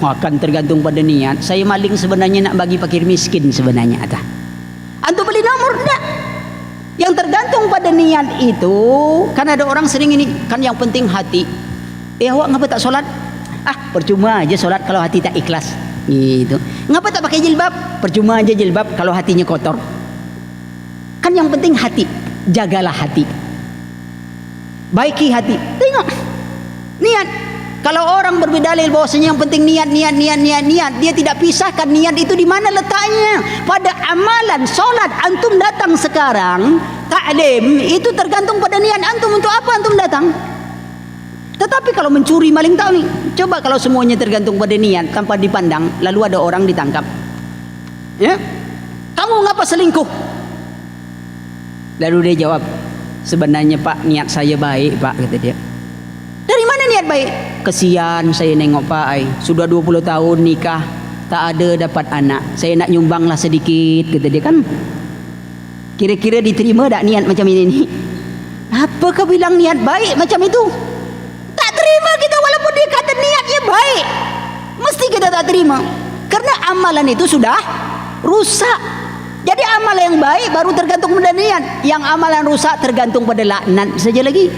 Akan tergantung pada niat. Saya maling sebenarnya nak bagi fakir miskin sebenarnya, antum beli nomor enggak? Yang tergantung pada niat itu, kan ada orang sering ini, kan yang penting hati. Awak ngapa tak solat? Percuma aja solat kalau hati tak ikhlas. Gitu. Ngapa tak pakai jilbab? Percuma aja jilbab kalau hatinya kotor. Kan yang penting hati. Jagalah hati. Baiki hati. Tengok. Niat. Kalau orang berbedalil bahwasanya yang penting niat, dia tidak pisahkan niat itu di mana letaknya. Pada amalan solat antum datang sekarang, taklim itu tergantung pada niat antum, untuk apa antum datang. Tetapi kalau mencuri, maling, tahu nih. Coba kalau semuanya tergantung pada niat tanpa dipandang, lalu ada orang ditangkap. Ya? Kamu ngapa selingkuh? Lalu dia jawab, sebenarnya Pak, niat saya baik Pak, kata dia. Dari mana niat baik? Kesian saya nengok Pak, sudah 20 tahun nikah tak ada dapat anak, saya nak nyumbanglah sedikit, kata dia. Kan kira-kira diterima tak niat macam ini? Apakah bilang niat baik macam itu? Tak terima kita, walaupun dia kata niatnya baik, mesti kita tak terima, karena amalan itu sudah rusak. Jadi amalan yang baik baru tergantung pada niat, yang amalan rusak tergantung pada laknat saja lagi.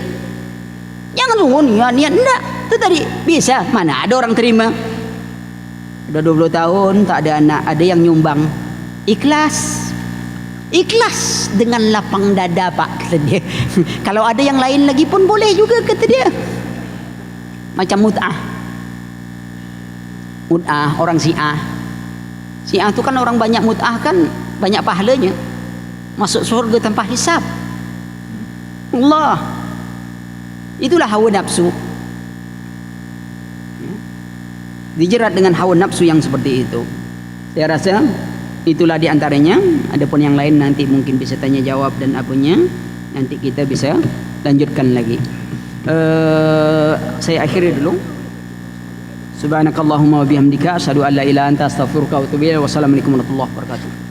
Jangan tunggu niat enggak. Itu tadi bisa, mana ada orang terima. Udah 20 tahun tak ada anak, ada yang nyumbang. Ikhlas. Ikhlas dengan lapang dada Pak, kata dia. Kalau ada yang lain lagi pun boleh juga, kata dia. Macam mut'ah. Mut'ah orang Syiah. Syiah itu kan orang banyak mut'ah, kan banyak pahalanya. Masuk surga tanpa hisab. Allah. Itulah hawa nafsu. Dijerat dengan hawa nafsu yang seperti itu. Saya rasa itulah diantaranya. Adapun yang lain nanti mungkin bisa tanya jawab dan apanya, nanti kita bisa lanjutkan lagi. Saya akhiri dulu. Subhanakallahumma wa bihamdika asyhadu an la ilaha illa anta astaghfiruka wa atubu ilaik. Wassalamualaikum warahmatullahi wabarakatuh.